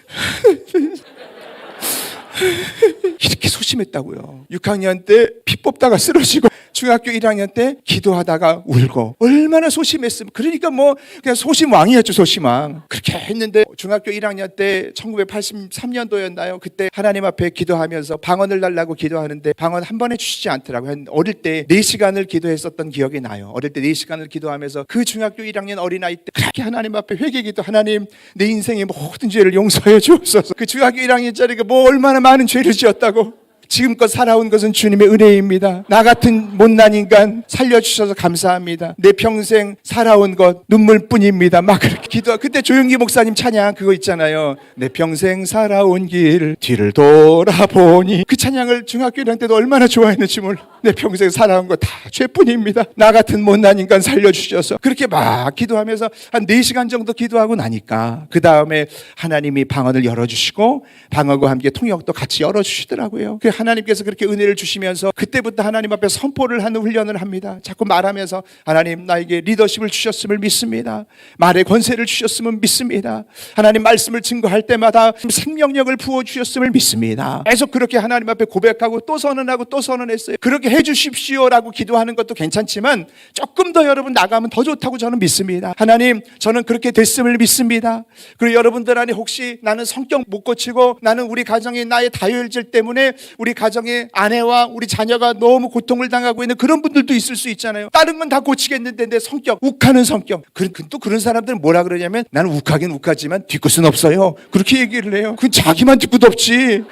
이렇게 소심했다고요. 6학년 때 피 뽑다가 쓰러지고 중학교 1학년 때 기도하다가 울고 얼마나 소심했으면. 그러니까 뭐 그냥 소심왕이었죠. 소심왕. 그렇게 했는데 중학교 1학년 때 1983년도였나요? 그때 하나님 앞에 기도하면서 방언을 달라고 기도하는데 방언 한 번에 주시지 않더라고요. 어릴 때 4시간을 기도했었던 기억이 나요. 어릴 때 4시간을 기도하면서 그 중학교 1학년 어린아이 때 그렇게 하나님 앞에 회개기도 하나님 내 인생의 모든 죄를 용서해 주옵소서. 그 중학교 1학년짜리가 뭐 얼마나 많은 죄를 지었다고. 지금껏 살아온 것은 주님의 은혜입니다. 나 같은 못난 인간 살려주셔서 감사합니다. 내 평생 살아온 것 눈물뿐입니다. 막 그렇게 기도하고 그때 조용기 목사님 찬양 그거 있잖아요. 내 평생 살아온 길 뒤를 돌아보니 그 찬양을 중학교 1학년 때도 얼마나 좋아했는지 몰라. 내 평생 살아온 것 다 죄뿐입니다. 나 같은 못난 인간 살려주셔서 그렇게 막 기도하면서 한 4시간 정도 기도하고 나니까 그 다음에 하나님이 방언을 열어주시고 방언과 함께 통역도 같이 열어주시더라고요. 하나님께서 그렇게 은혜를 주시면서 그때부터 하나님 앞에 선포를 하는 훈련을 합니다. 자꾸 말하면서 하나님 나에게 리더십을 주셨음을 믿습니다. 말의 권세를 주셨음을 믿습니다. 하나님 말씀을 증거할 때마다 생명력을 부어주셨음을 믿습니다. 계속 그렇게 하나님 앞에 고백하고 또 선언하고 또 선언했어요. 그렇게 해주십시오라고 기도하는 것도 괜찮지만 조금 더 여러분 나가면 더 좋다고 저는 믿습니다. 하나님 저는 그렇게 됐음을 믿습니다. 그리고 여러분들 안에 혹시 나는 성격 못 고치고 나는 우리 가정에 나의 다혈질 때문에 우리 가정의 아내와 우리 자녀가 너무 고통을 당하고 있는 그런 분들도 있을 수 있잖아요. 다른 건 다 고치겠는데 내 성격, 욱하는 성격. 또 그런 사람들은 뭐라 그러냐면 나는 욱하긴 욱하지만 뒤끝은 없어요. 그렇게 얘기를 해요. 그건 자기만 뒤끝 없지.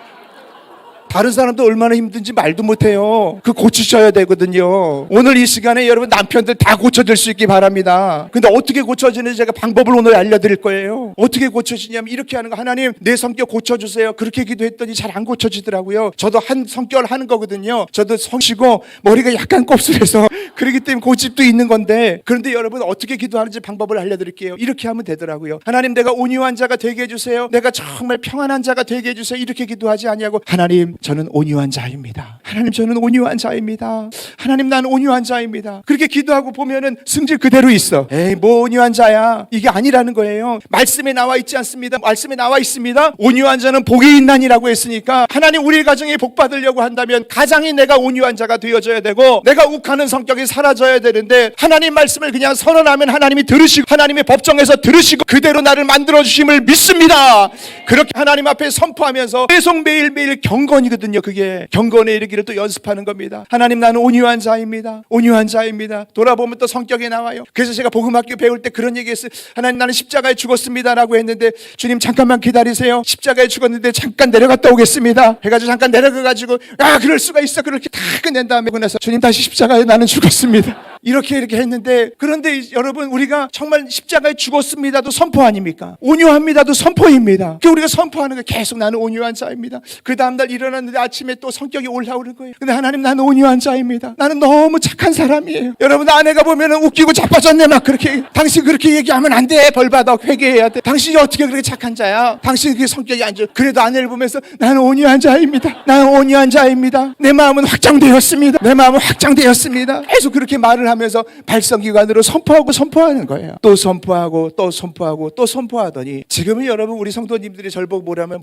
다른 사람도 얼마나 힘든지 말도 못해요. 그 고치셔야 되거든요. 오늘 이 시간에 여러분 남편들 다 고쳐질 수 있기 바랍니다. 근데 어떻게 고쳐지는지 제가 방법을 오늘 알려드릴 거예요. 어떻게 고쳐지냐면 이렇게 하는 거. 하나님 내 성격 고쳐주세요. 그렇게 기도했더니 잘 안 고쳐지더라고요. 저도 한 성격을 하는 거거든요. 저도 성시고 머리가 약간 곱슬해서 그렇기 때문에 고집도 있는 건데, 그런데 여러분 어떻게 기도하는지 방법을 알려드릴게요. 이렇게 하면 되더라고요. 하나님 내가 온유한 자가 되게 해주세요. 내가 정말 평안한 자가 되게 해주세요. 이렇게 기도하지 아니하고 하나님 저는 온유한 자입니다. 하나님 저는 온유한 자입니다. 하나님 나는 온유한 자입니다. 그렇게 기도하고 보면은 승질 그대로 있어. 에이 뭐 온유한 자야. 이게 아니라는 거예요. 말씀에 나와 있지 않습니다. 말씀에 나와 있습니다. 온유한 자는 복이 있나니라고 했으니까 하나님 우리 가정에 복 받으려고 한다면 가장이 내가 온유한 자가 되어져야 되고 내가 욱하는 성격이 사라져야 되는데, 하나님 말씀을 그냥 선언하면 하나님이 들으시고 하나님의 법정에서 들으시고 그대로 나를 만들어주심을 믿습니다. 그렇게 하나님 앞에 선포하면서 계속 매일매일 경건이거든요. 그게 경건에 이르기를 또 연습하는 겁니다. 하나님 나는 온유한 자입니다. 온유한 자입니다. 돌아보면 또 성격에 나와요. 그래서 제가 복음학교 배울 때 그런 얘기했어요. 하나님 나는 십자가에 죽었습니다 라고 했는데, 주님 잠깐만 기다리세요. 십자가에 죽었는데 잠깐 내려갔다 오겠습니다 해가지고 잠깐 내려가가지고 그럴 수가 있어. 그렇게 다 끝낸 다음에 그나서 주님 다시 십자가에 나는 죽었습니다 이렇게 했는데, 그런데 여러분 우리가 정말 십자가에 죽었습니다도 선포 아닙니까? 온유합니다도 선포입니다. 그 우리가 선포하는 거 계속 나는 온유한 자입니다. 그 다음날 일어났는데 아침에 또 성격이 올라오는 거예요. 근데 하나님 나는 온유한 자입니다. 나는 너무 착한 사람이에요. 여러분 아내가 보면은 웃기고 자빠졌네 막 그렇게, 당신 그렇게 얘기하면 안 돼. 벌받아. 회개해야 돼. 당신이 어떻게 그렇게 착한 자야? 당신이 그게 성격이 안 좋아. 그래도 아내를 보면서 나는 온유한 자입니다. 나는 온유한 자입니다. 내 마음은 확장되었습니다. 내 마음은 확장되었습니다. 계속 그렇게 말을 하면서 발성기관으로 선포하고 선포하는 거예요. 또 선포하고 또 선포하고 또 선포하더니 지금은 여러분 우리 성도님들이 저를 보고 뭐라면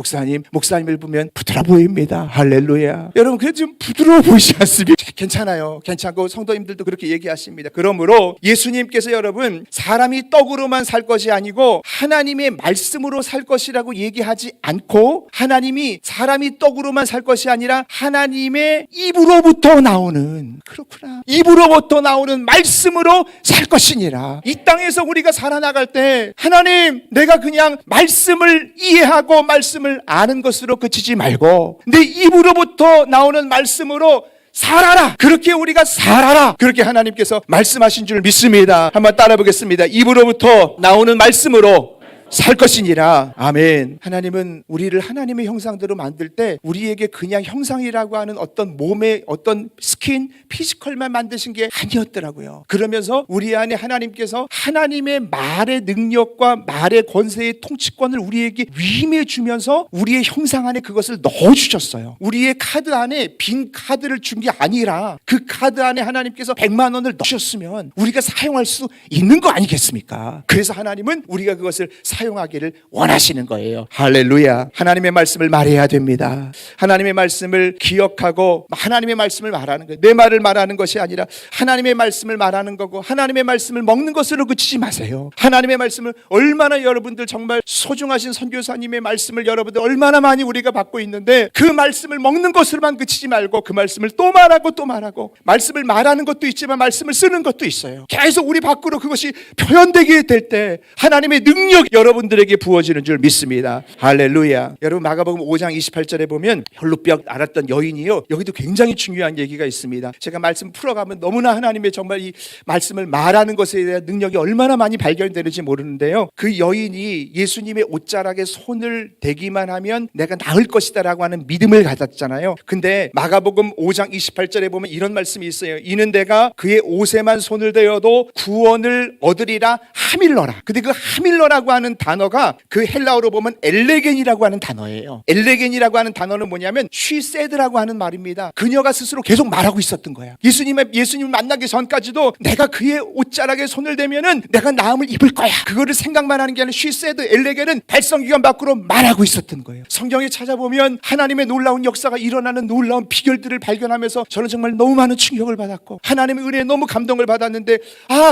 목사님을 보면 부드러워 보입니다. 할렐루야. 여러분 그래도 좀 부드러워 보이지 않습니까? 괜찮아요. 괜찮고 성도님들도 그렇게 얘기하십니다. 그러므로 예수님께서 여러분 사람이 떡으로만 살 것이 아니고 하나님의 말씀으로 살 것이라고 얘기하지 않고, 하나님이 사람이 떡으로만 살 것이 아니라 하나님의 입으로부터 나오는, 그렇구나, 입으로부터 나오는 말씀으로 살 것이니라. 이 땅에서 우리가 살아나갈 때 하나님 내가 그냥 말씀을 이해하고 말씀을 아는 것으로 그치지 말고 내 입으로부터 나오는 말씀으로 살아라. 그렇게 우리가 살아라. 그렇게 하나님께서 말씀하신 줄 믿습니다. 한번 따라 보겠습니다. 입으로부터 나오는 말씀으로 살 것이니라. 아멘. 하나님은 우리를 하나님의 형상대로 만들 때 우리에게 그냥 형상이라고 하는 어떤 몸의 어떤 스킨, 피지컬만 만드신 게 아니었더라고요. 그러면서 우리 안에 하나님께서 하나님의 말의 능력과 말의 권세의 통치권을 우리에게 위임해 주면서 우리의 형상 안에 그것을 넣어주셨어요. 우리의 카드 안에 빈 카드를 준 게 아니라 그 카드 안에 하나님께서 100만 원을 넣으셨으면 우리가 사용할 수 있는 거 아니겠습니까? 그래서 하나님은 우리가 그것을 사용하기를 원하시는 거예요. 할렐루야. 하나님의 말씀을 말해야 됩니다. 하나님의 말씀을 기억하고 하나님의 말씀을 말하는 거예요. 내 말을 말하는 것이 아니라 하나님의 말씀을 말하는 거고, 하나님의 말씀을 먹는 것으로 그치지 마세요. 하나님의 말씀을 얼마나 여러분들 정말 소중하신 선교사님의 말씀을 여러분들 얼마나 많이 우리가 받고 있는데, 그 말씀을 먹는 것으로만 그치지 말고 그 말씀을 또 말하고 또 말하고, 말씀을 말하는 것도 있지만 말씀을 쓰는 것도 있어요. 계속 우리 밖으로 그것이 표현되게 될 때 하나님의 능력이 여러분들에게 부어지는 줄 믿습니다. 할렐루야. 여러분 마가복음 5장 28절에 보면 혈루병 앓았던 여인이요, 여기도 굉장히 중요한 얘기가 있습니다. 제가 말씀 풀어가면 너무나 하나님의 정말 이 말씀을 말하는 것에 대한 능력이 얼마나 많이 발견되는지 모르는데요, 그 여인이 예수님의 옷자락에 손을 대기만 하면 내가 나을 것이다 라고 하는 믿음을 가졌잖아요. 근데 마가복음 5장 28절에 보면 이런 말씀이 있어요. 이는 내가 그의 옷에만 손을 대어도 구원을 얻으리라 하밀러라. 근데 그 하밀러라고 하는 단어가 그 헬라어로 보면 엘레겐이라고 하는 단어예요. 엘레겐이라고 하는 단어는 뭐냐면 she said라고 하는 말입니다. 그녀가 스스로 계속 말하고 있었던 거야. 예수님을 만나기 전까지도 내가 그의 옷자락에 손을 대면은 내가 나음을 입을 거야, 그거를 생각만 하는 게 아니라 she said, 엘레겐은 발성기관 밖으로 말하고 있었던 거예요. 성경에 찾아보면 하나님의 놀라운 역사가 일어나는 놀라운 비결들을 발견하면서 저는 정말 너무 많은 충격을 받았고 하나님의 은혜에 너무 감동을 받았는데,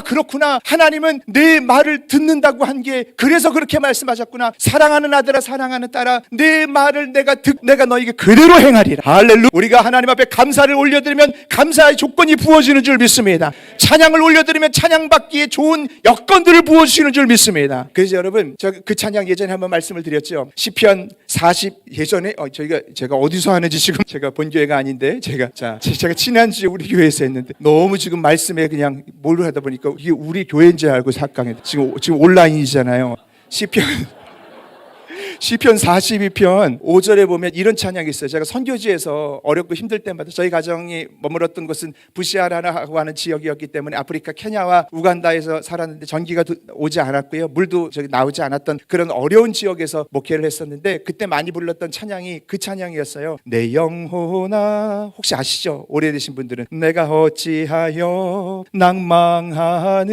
그렇구나, 하나님은 내 말을 듣는다고 한 게 그래서 그래서 그렇게 말씀하셨구나. 사랑하는 아들아, 사랑하는 딸아, 내 말을 내가 너에게 그대로 행하리라. 할렐루야. 우리가 하나님 앞에 감사를 올려드리면 감사의 조건이 부어지는 줄 믿습니다. 찬양을 올려드리면 찬양받기에 좋은 여건들을 부어주시는 줄 믿습니다. 그래서 여러분, 그 찬양 예전에 한번 말씀을 드렸죠. 시편 40 예전에 제가 어디서 하는지 지금 제가 본 교회가 아닌데 제가 지난주에 우리 교회에서 했는데 너무 지금 말씀에 그냥 뭘 하다 보니까 이게 우리 교회인 줄 알고 착각했는데 지금 온라인이잖아요. 시편 42편 5절에 보면 이런 찬양이 있어요. 제가 선교지에서 어렵고 힘들 때마다 저희 가정이 머물렀던 곳은 부시아라라고 하는 지역이었기 때문에 아프리카 케냐와 우간다에서 살았는데 전기가 오지 않았고요. 물도 나오지 않았던 그런 어려운 지역에서 목회를 했었는데 그때 많이 불렀던 찬양이 그 찬양이었어요. 내 영혼아, 혹시 아시죠? 오래되신 분들은 내가 어찌하여 낭망하느냐,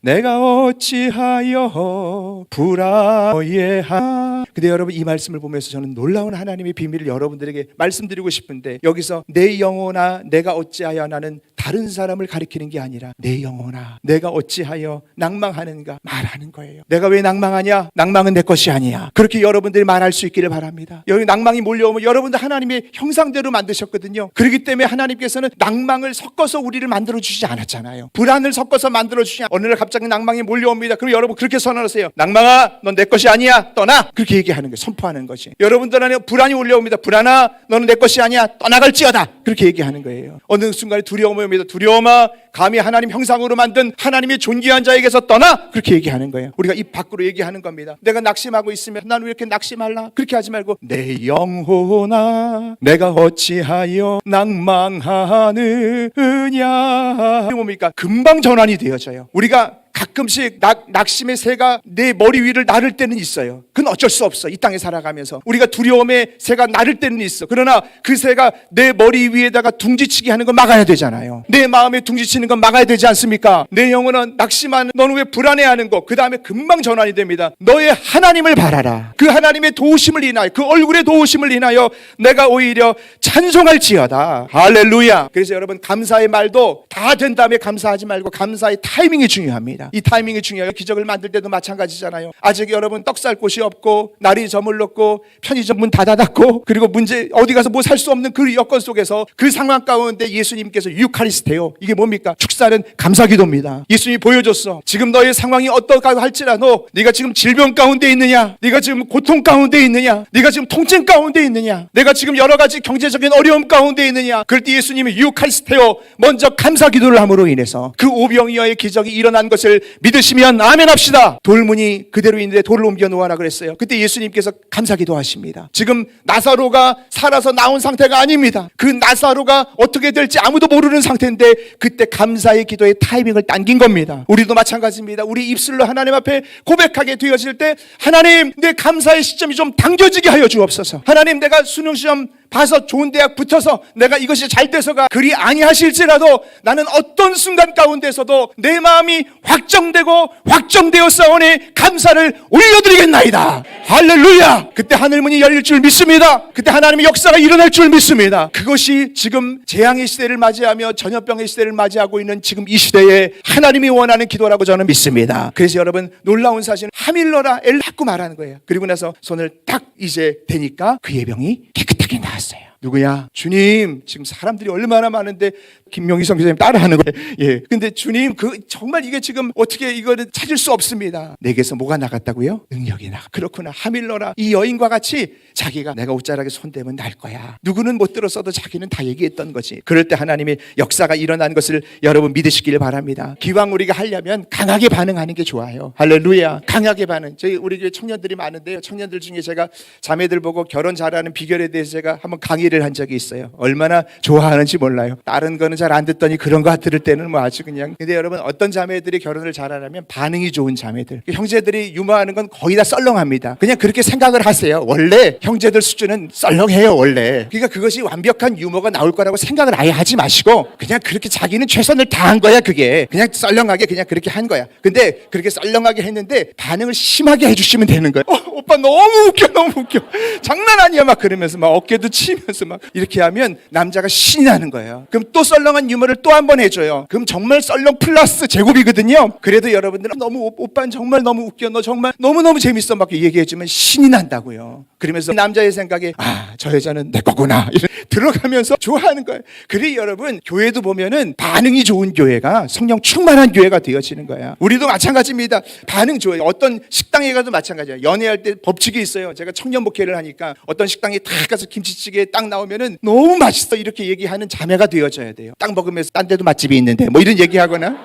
내가 어찌하여 불안해하. 근데 여러분, 이 말씀을 보면서 저는 놀라운 하나님의 비밀을 여러분들에게 말씀드리고 싶은데, 여기서 내 영혼아 내가 어찌하여, 나는 다른 사람을 가리키는 게 아니라 내 영혼아 내가 어찌하여 낭망하는가 말하는 거예요. 내가 왜 낭망하냐? 낭망은 내 것이 아니야. 그렇게 여러분들이 말할 수 있기를 바랍니다. 여기 낭망이 몰려오면 여러분들 하나님의 형상대로 만드셨거든요. 그렇기 때문에 하나님께서는 낭망을 섞어서 우리를 만들어주지 않았잖아요. 불안을 섞어서 만들어주지 않았잖아요. 어느 날 갑자기 낭망이 몰려옵니다. 그럼 여러분 그렇게 선언하세요. 낭망아, 넌 내 것이 아니야, 떠나. 그렇게 얘기하는 거예요. 선포하는 것이. 여러분들 안에 불안이 올려옵니다. 불안아, 너는 내 것이 아니야, 떠나갈지어다. 그렇게 얘기하는 거예요. 어느 순간에 두려움이 옵니다. 두려움아, 감히 하나님 형상으로 만든 하나님의 존귀한 자에게서 떠나. 그렇게 얘기하는 거예요. 우리가 입 밖으로 얘기하는 겁니다. 내가 낙심하고 있으면 난 왜 이렇게 낙심할라? 그렇게 하지 말고 내 영혼아 내가 어찌하여 낭망하느냐. 뭡니까? 금방 전환이 되어져요. 우리가 가끔씩 낙심의 새가 내 머리 위를 나를 때는 있어요. 그건 어쩔 수 없어. 이 땅에 살아가면서 우리가 두려움의 새가 나를 때는 있어. 그러나 그 새가 내 머리 위에다가 둥지치게 하는 건 막아야 되잖아요. 내 마음에 둥지치는 건 막아야 되지 않습니까? 내 영혼은 낙심하는, 너는 왜 불안해하는 거, 그 다음에 금방 전환이 됩니다. 너의 하나님을 바라라. 그 하나님의 도우심을 인하여, 그 얼굴의 도우심을 인하여 내가 오히려 찬송할지어다. 할렐루야. 그래서 여러분, 감사의 말도 다 된 다음에 감사하지 말고 감사의 타이밍이 중요합니다. 이 타이밍이 중요해요. 기적을 만들 때도 마찬가지잖아요. 아직 여러분 떡 살 곳이 없고 날이 저물렀고 편의점 문 다 닫았고 그리고 문제 어디 가서 뭐 살 수 없는 그 여건 속에서 그 상황 가운데 예수님께서 유카리스테요. 이게 뭡니까? 축사는 감사기도입니다. 예수님이 보여줬어. 지금 너의 상황이 어떠하고 할지라도 네가 지금 질병 가운데 있느냐, 네가 지금 고통 가운데 있느냐, 네가 지금 통증 가운데 있느냐, 내가 지금 여러 가지 경제적인 어려움 가운데 있느냐, 그럴 때 예수님이 유카리스테요. 먼저 감사기도를 함으로 인해서 그 오병이어의 기적이 일어난 것을 믿으시면 아멘 합시다. 돌문이 그대로 있는데 돌을 옮겨 놓아라 그랬어요. 그때 예수님께서 감사기도 하십니다. 지금 나사로가 살아서 나온 상태가 아닙니다. 그 나사로가 어떻게 될지 아무도 모르는 상태인데 그때 감사의 기도의 타이밍을 당긴 겁니다. 우리도 마찬가지입니다. 우리 입술로 하나님 앞에 고백하게 되어질 때, 하나님 내 감사의 시점이 좀 당겨지게 하여 주옵소서. 하나님 내가 수능시험 봐서 좋은 대학 붙어서 내가 이것이 잘 돼서가 그리 아니하실지라도 나는 어떤 순간 가운데서도 내 마음이 확정되어 싸우니 감사를 올려드리겠나이다. 할렐루야. 그때 하늘문이 열릴 줄 믿습니다. 그때 하나님의 역사가 일어날 줄 믿습니다. 그것이 지금 재앙의 시대를 맞이하며 전염병의 시대를 맞이하고 있는 지금 이 시대에 하나님이 원하는 기도라고 저는 믿습니다. 그래서 여러분, 놀라운 사실은 하밀러라 엘 자꾸 말하는 거예요. 그리고 나서 손을 딱 이제 대니까 그의 병이 깨끗하게 나았어요. 누구야? 주님. 지금 사람들이 얼마나 많은데 김명희 선교사님 따라하는 거예요. 예. 근데 주님, 정말 이게 지금 어떻게 이거를 찾을 수 없습니다. 내게서 뭐가 나갔다고요? 능력이 나가. 그렇구나. 하밀러라. 이 여인과 같이 자기가 내가 옷자락에 손대면 날 거야. 누구는 못 들었어도 자기는 다 얘기했던 거지. 그럴 때 하나님의 역사가 일어난 것을 여러분 믿으시길 바랍니다. 기왕 우리가 하려면 강하게 반응하는 게 좋아요. 할렐루야. 강하게 반응. 저희 우리 교회 청년들이 많은데요. 청년들 중에 제가 자매들 보고 결혼 잘하는 비결에 대해서 제가 한번 강의를 한 적이 있어요. 얼마나 좋아하는지 몰라요. 다른 거는 잘 안 듣더니 그런 거 들을 때는 뭐 아주 그냥. 근데 여러분, 어떤 자매들이 결혼을 잘하냐면 반응이 좋은 자매들. 형제들이 유머하는 건 거의 다 썰렁합니다. 그냥 그렇게 생각을 하세요. 원래 형제들 수준은 썰렁해요, 원래. 그러니까 그것이 완벽한 유머가 나올 거라고 생각을 아예 하지 마시고 그냥 그렇게 자기는 최선을 다한 거야. 그게 그냥 썰렁하게 그냥 그렇게 한 거야. 근데 그렇게 썰렁하게 했는데 반응을 심하게 해주시면 되는 거예요. 오빠 너무 웃겨, 너무 웃겨. 장난 아니야 막 그러면서 막 어깨도 치면서 하면서 막 이렇게 하면 남자가 신이 나는 거예요. 그럼 또 썰렁한 유머를 또 한 번 해줘요. 그럼 정말 썰렁 플러스 제곱이거든요. 그래도 여러분들은 너무 오빠는 정말 너무 웃겨, 너 정말 너무너무 재밌어 막 얘기해주면 신이 난다고요. 그러면서 남자의 생각에 저 여자는 내 거구나 들어가면서 좋아하는 거예요. 그래 여러분, 교회도 보면은 반응이 좋은 교회가 성령 충만한 교회가 되어지는 거야. 우리도 마찬가지입니다. 반응 좋아요. 어떤 식당에 가도 마찬가지야. 연애할 때 법칙이 있어요. 제가 청년 목회를 하니까 어떤 식당에 딱 가서 김치찌개 딱 나오면은 너무 맛있어 이렇게 얘기하는 자매가 되어져야 돼요. 딱 먹으면서 딴 데도 맛집이 있는데 뭐 이런 얘기하거나,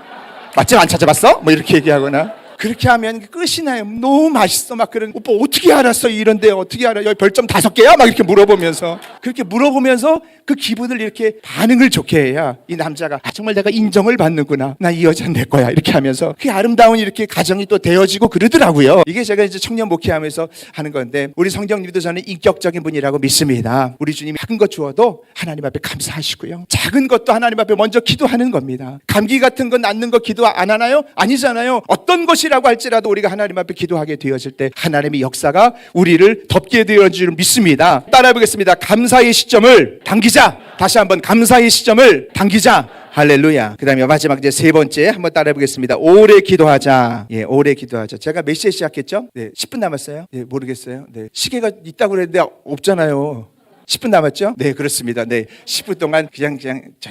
맛집 안 찾아봤어? 뭐 이렇게 얘기하거나. 그렇게 하면 끝이 나요. 너무 맛있어. 막 그런, 오빠 어떻게 알았어? 이런데 어떻게 알아? 여기 별점 5개야? 막 이렇게 물어보면서, 그렇게 물어보면서 그 기분을 이렇게 반응을 좋게 해야 이 남자가 정말 내가 인정을 받는구나. 나 이 여자는 내 거야. 이렇게 하면서 그 아름다운 이렇게 가정이 또 되어지고 그러더라고요. 이게 제가 이제 청년 목회하면서 하는 건데, 우리 성령님도 저는 인격적인 분이라고 믿습니다. 우리 주님이 작은 것 주어도 하나님 앞에 감사하시고요. 작은 것도 하나님 앞에 먼저 기도하는 겁니다. 감기 같은 거 낫는 거 기도 안 하나요? 아니잖아요. 어떤 것이 라고 할지라도 우리가 하나님 앞에 기도하게 되어질 때 하나님의 역사가 우리를 덮게 되어질 줄 믿습니다. 따라해 보겠습니다. 감사의 시점을 당기자. 다시 한번 감사의 시점을 당기자. 할렐루야. 그 다음에 마지막 이제 세 번째 한번 따라해 보겠습니다. 오래 기도하자. 예, 오래 기도하자. 제가 몇 시에 시작했죠? 네, 10분 남았어요? 네, 모르겠어요. 네, 시계가 있다고 그랬는데 없잖아요. 10분 남았죠? 네, 그렇습니다. 네, 10분 동안 그냥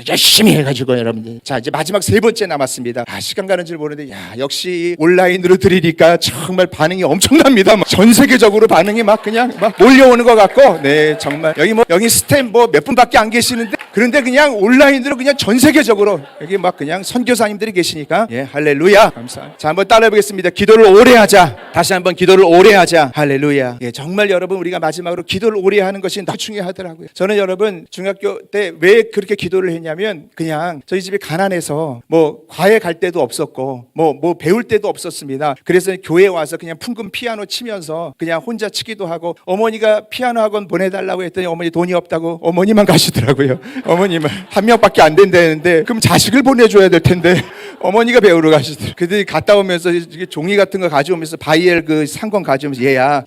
열심히 해가지고 여러분들. 자, 이제 마지막 세 번째 남았습니다. 시간 가는 줄 모르는데, 역시 온라인으로 드리니까 정말 반응이 엄청납니다. 전 세계적으로 반응이 막 그냥 막 몰려오는 것 같고, 네, 정말 여기 스탬 몇 분밖에 안 계시는데, 그런데 그냥 온라인으로 그냥 전 세계적으로 여기 막 그냥 선교사님들이 계시니까, 예, 할렐루야. 감사. 자, 한번 따라해 보겠습니다. 기도를 오래 하자. 다시 한번 기도를 오래 하자. 할렐루야. 예, 정말 여러분, 우리가 마지막으로 기도를 오래 하는 것이 더 중요하더라고요. 저는 여러분, 중학교 때 왜 그렇게 기도를 했냐면, 그냥 저희 집이 가난해서 뭐 과외 갈 때도 없었고 뭐 배울 때도 없었습니다. 그래서 교회에 와서 그냥 풍금 피아노 치면서 그냥 혼자 치기도 하고, 어머니가 피아노 학원 보내달라고 했더니 어머니 돈이 없다고 어머니만 가시더라고요. 어머님은 한 명밖에 안 된다는데, 그럼 자식을 보내줘야 될 텐데 어머니가 배우러 가시더라고요. 그들이 갔다 오면서 종이 같은 거 가져오면서 바이엘 그 상권 가져오면서, 얘야,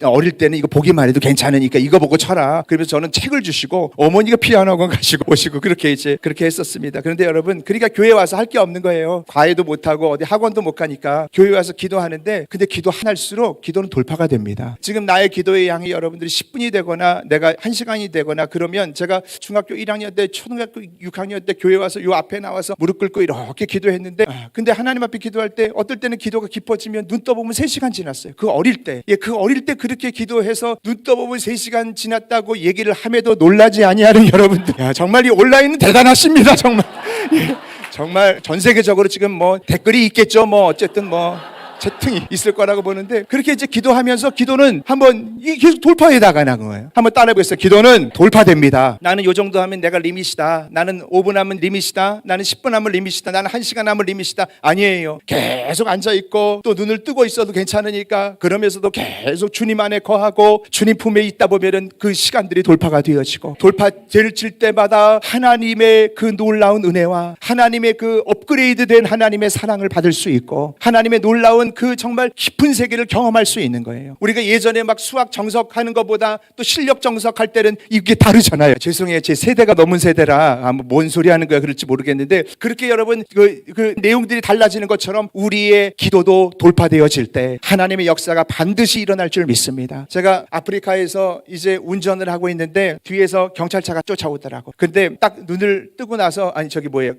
어릴 때는 이거 보기만 해도 괜찮으니까 이거 보고 쳐라. 그러면서 저는 책을 주시고 어머니가 피아노 학원 가시고 오시고 그렇게 했었습니다. 그런데 여러분, 그러니까 교회 와서 할 게 없는 거예요. 과외도 못하고 어디 학원도 못 가니까 교회 와서 기도하는데, 근데 기도 하날수록 기도는 돌파가 됩니다. 지금 나의 기도의 양이 여러분들이 10분이 되거나 내가 1시간이 되거나 그러면, 제가 중학교 1학년 때, 초등학교 6학년 때 교회 와서 요 앞에 나와서 무릎 꿇고 이렇게 기도했는데, 근데 하나님 앞에 기도할 때 어떨 때는 기도가 깊어지면 눈 떠보면 3시간 지났어요. 그 어릴 때, 그 어릴 때 그렇게 기도해서 눈 떠보면 3시간 지났다고 얘기를 함에도 놀라지 아니하는 여러분들, 정말 이 온라인은 대단하십니다. 정말. 정말 전 세계적으로 지금 뭐 댓글이 있겠죠. 뭐 어쨌든 뭐 채팅이 있을 거라고 보는데, 그렇게 이제 기도하면서 기도는 한번 계속 돌파해 나가는 거예요. 한번 따라해보겠어요. 기도는 돌파됩니다. 나는 요 정도 하면 내가 리밋이다. 나는 5분 하면 리밋이다. 나는 10분 하면 리밋이다. 나는 1시간 하면 리밋이다. 아니에요. 계속 앉아있고 또 눈을 뜨고 있어도 괜찮으니까, 그러면서도 계속 주님 안에 거하고 주님 품에 있다 보면은 그 시간들이 돌파가 되어지고, 돌파될 때마다 하나님의 그 놀라운 은혜와 하나님의 그 업그레이드된 하나님의 사랑을 받을 수 있고, 하나님의 놀라운 그 정말 깊은 세계를 경험할 수 있는 거예요. 우리가 예전에 막 수학 정석하는 것보다 또 실력 정석할 때는 이게 다르잖아요. 죄송해요, 제 세대가 넘은 세대라 뭔 소리 하는 거야 그럴지 모르겠는데, 그렇게 여러분 그 내용들이 달라지는 것처럼 우리의 기도도 돌파되어질 때 하나님의 역사가 반드시 일어날 줄 믿습니다. 제가 아프리카에서 이제 운전을 하고 있는데 뒤에서 경찰차가 쫓아오더라고. 근데 딱 눈을 뜨고 나서,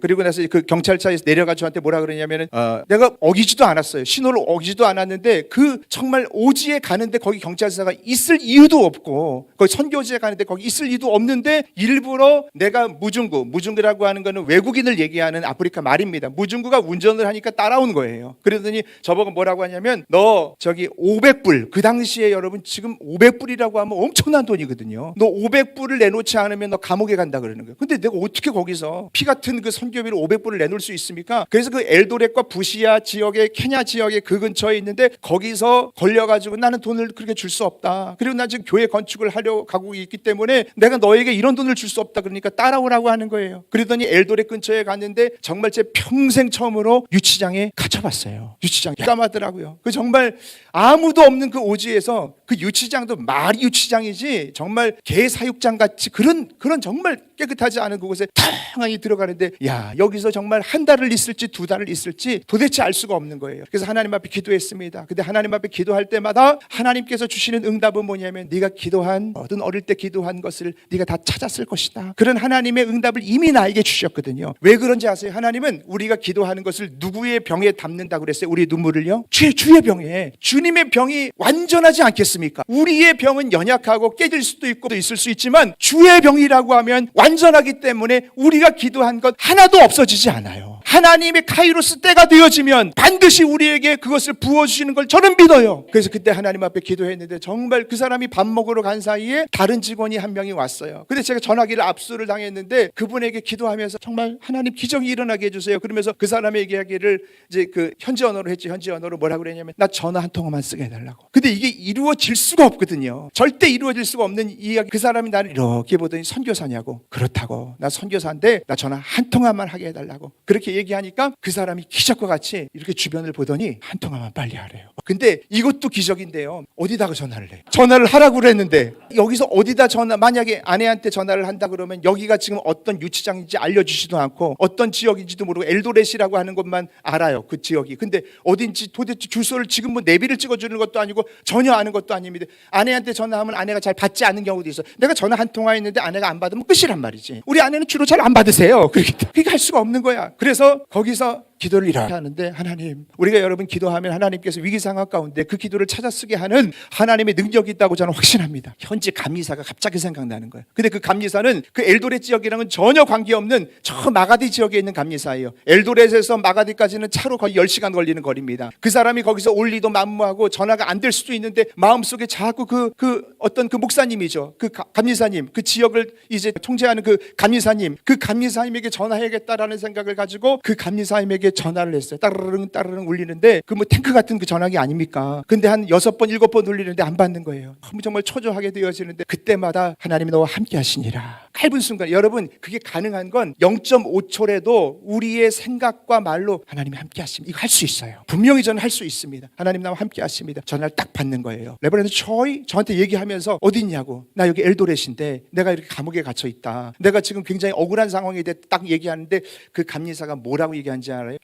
그리고 나서 그 경찰차에서 내려가 저한테 뭐라 그러냐면은, 내가 어기지도 않았어요. 신호를 어기지도 않았는데, 그 정말 오지에 가는데 거기 경찰서가 있을 이유도 없고, 거기 선교지에 가는데 거기 있을 이유도 없는데, 일부러 내가 무중구라고 하는 거는 외국인을 얘기하는 아프리카 말입니다. 무중구가 운전을 하니까 따라온 거예요. 그러더니 저보고 뭐라고 하냐면, 너 500불, 그 당시에 여러분 지금 500불이라고 하면 엄청난 돈이거든요. 너 500불을 내놓지 않으면 너 감옥에 간다 그러는 거예요. 근데 내가 어떻게 거기서 피 같은 그 선교비를 500불을 내놓을 수 있습니까? 그래서 그 엘도렛과 부시아 지역의, 케냐 지역의 그 근처에 있는데 거기서 걸려가지고 나는 돈을 그렇게 줄 수 없다. 그리고 난 지금 교회 건축을 하려고 가고 있기 때문에 내가 너에게 이런 돈을 줄 수 없다. 그러니까 따라오라고 하는 거예요. 그러더니 엘도렛 근처에 갔는데 정말 제 평생 처음으로 유치장에 갇혀봤어요. 유치장 깜하더라고요. 그 정말 아무도 없는 그 오지에서 그 유치장도 말이 유치장이지 정말 개 사육장 같이 그런 정말 깨끗하지 않은 그곳에 탕하니 들어가는데 야 여기서 정말 한 달을 있을지 두 달을 있을지 도대체 알 수가 없는 거예요. 그래서 하나님 앞에 기도했습니다. 근데 하나님 앞에 기도할 때마다 하나님께서 주시는 응답은 뭐냐면 네가 기도한 어떤 어릴 때 기도한 것을 네가 다 찾았을 것이다. 그런 하나님의 응답을 이미 나에게 주셨거든요. 왜 그런지 아세요? 하나님은 우리가 기도하는 것을 누구의 병에 담는다고 그랬어요? 우리의 눈물을요? 주의 병에. 주님의 병이 완전하지 않겠습니까? 우리의 병은 연약하고 깨질 수도 있고 있을 수 있지만 주의 병이라고 하면 완전하기 때문에 우리가 기도한 것 하나도 없어지지 않아요. 하나님의 카이로스 때가 되어지면 반드시 우리에게 그것을 부어주시는 걸 저는 믿어요. 그래서 그때 하나님 앞에 기도했는데 정말 그 사람이 밥 먹으러 간 사이에 다른 직원이 한 명이 왔어요. 근데 제가 전화기를 압수를 당했는데 그분에게 기도하면서 정말 하나님 기적이 일어나게 해주세요. 그러면서 그 사람의 이야기를 이제 그 현지 언어로 했지. 현지 언어로 뭐라고 그랬냐면 나 전화 한 통화만 쓰게 해달라고. 근데 이게 이루어질 수가 없거든요. 절대 이루어질 수가 없는 이야기. 그 사람이 나를 이렇게 보더니 선교사냐고. 그렇다고. 나 선교사인데 나 전화 한 통화만 하게 해달라고. 그렇게 얘기하니까 그 사람이 기적과 같이 이렇게 주변을 보더니 한 통화만 빨리 하래요. 근데 이것도 기적인데요. 어디다가 전화를 해? 전화를 하라고 그랬는데 여기서 어디다 만약에 아내한테 전화를 한다 그러면 여기가 지금 어떤 유치장인지 알려주지도 않고 어떤 지역인지도 모르고 엘도렛이라고 하는 것만 알아요. 그 지역이. 근데 어딘지 도대체 주소를 지금 뭐 내비를 찍어주는 것도 아니고 전혀 아는 것도 아닙니다. 아내한테 전화하면 아내가 잘 받지 않는 경우도 있어. 내가 전화 한 통화했는데 아내가 안 받으면 끝이란 말이지. 우리 아내는 주로 잘 안 받으세요. 그렇게 할 수가 없는 거야. 그래서 거기서 기도를 이렇게 하는데 하나님 우리가 여러분 기도하면 하나님께서 위기 상황 가운데 그 기도를 찾아 쓰게 하는 하나님의 능력이 있다고 저는 확신합니다. 현지 감리사가 갑자기 생각나는 거예요. 근데 그 감리사는 그 엘도렛 지역이랑은 전혀 관계없는 저 마가디 지역에 있는 감리사예요. 엘도렛에서 마가디까지는 차로 거의 10시간 걸리는 거리입니다. 그 사람이 거기서 올 리도 만무하고 전화가 안 될 수도 있는데 마음속에 자꾸 그 어떤 그 목사님이죠. 그 감리사님 그 지역을 이제 통제하는 그 감리사님에게 전화해야겠다라는 생각을 가지고 그 감리사님에게 전화를 했어요. 따르릉 울리는데 그 뭐 탱크 같은 그 전화기 아닙니까? 근데 한 6번 7번 울리는데 안 받는 거예요. 정말 초조하게 되어지는데 그때마다 하나님이 너와 함께 하시니라. 짧은 순간 여러분 그게 가능한 건 0.5초라도 우리의 생각과 말로 하나님이 함께 하십니다. 이거 할 수 있어요. 분명히 저는 할 수 있습니다. 하나님 나와 함께 하십니다. 전화를 딱 받는 거예요. 레버런드 초이 저한테 얘기하면서 어디 있냐고. 나 여기 엘도렛인데 내가 이렇게 감옥에 갇혀 있다. 내가 지금 굉장히 억울한 상황에 대해 딱 얘기하는데 그 감리사가 뭐라고 얘기하는지 알아요?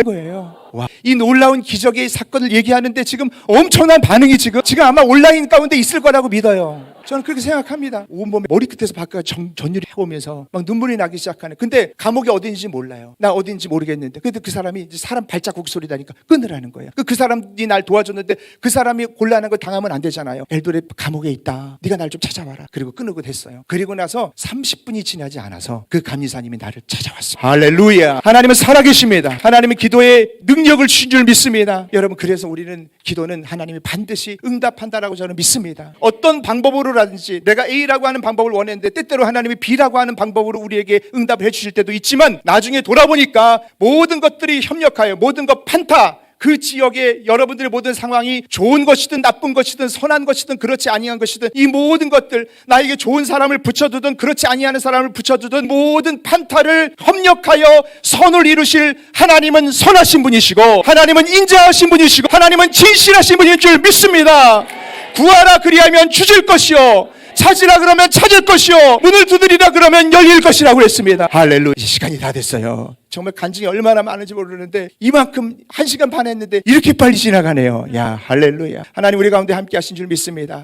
거예요. 와, 이 놀라운 기적의 사건을 얘기하는데 지금 엄청난 반응이 지금 아마 온라인 가운데 있을 거라고 믿어요. 저는 그렇게 생각합니다. 온몸에 머리끝에서 발끝까지 전율이 해오면서 막 눈물이 나기 시작하네. 근데 감옥이 어딘지 몰라요. 나 어딘지 모르겠는데 근데 그 사람이 이제 사람 발자국 소리 나니까 끊으라는 거예요. 그 사람이 날 도와줬는데 그 사람이 곤란한 걸 당하면 안 되잖아요. 엘도렛 감옥에 있다. 네가 날 좀 찾아와라. 그리고 끊고 됐어요. 그리고 나서 30분이 지나지 않아서 그 감리사님이 나를 찾아왔어요. 할렐루야. 하나님은 살아계십니다. 하나님은 기도의 능력을 주신 줄 믿습니다. 여러분 그래서 우리는 기도는 하나님이 반드시 응답한다라고 저는 믿습니다. 어떤 방법으로라든지 내가 A라고 하는 방법을 원했는데 때때로 하나님이 B라고 하는 방법으로 우리에게 응답을 해주실 때도 있지만 나중에 돌아보니까 모든 것들이 협력하여 모든 것 판타 그 지역의 여러분들의 모든 상황이 좋은 것이든 나쁜 것이든 선한 것이든 그렇지 아니한 것이든 이 모든 것들 나에게 좋은 사람을 붙여두든 그렇지 아니하는 사람을 붙여두든 모든 판타를 협력하여 선을 이루실 하나님은 선하신 분이시고 하나님은 인자하신 분이시고 하나님은 진실하신 분일 줄 믿습니다. 구하라 그리하면 주실 것이요 찾으라 그러면 찾을 것이요 문을 두드리라 그러면 열릴 것이라고 했습니다. 할렐루야. 시간이 다 됐어요. 정말 간증이 얼마나 많은지 모르는데 이만큼 1시간 반 했는데 이렇게 빨리 지나가네요. 야 할렐루야. 하나님 우리 가운데 함께 하신 줄 믿습니다.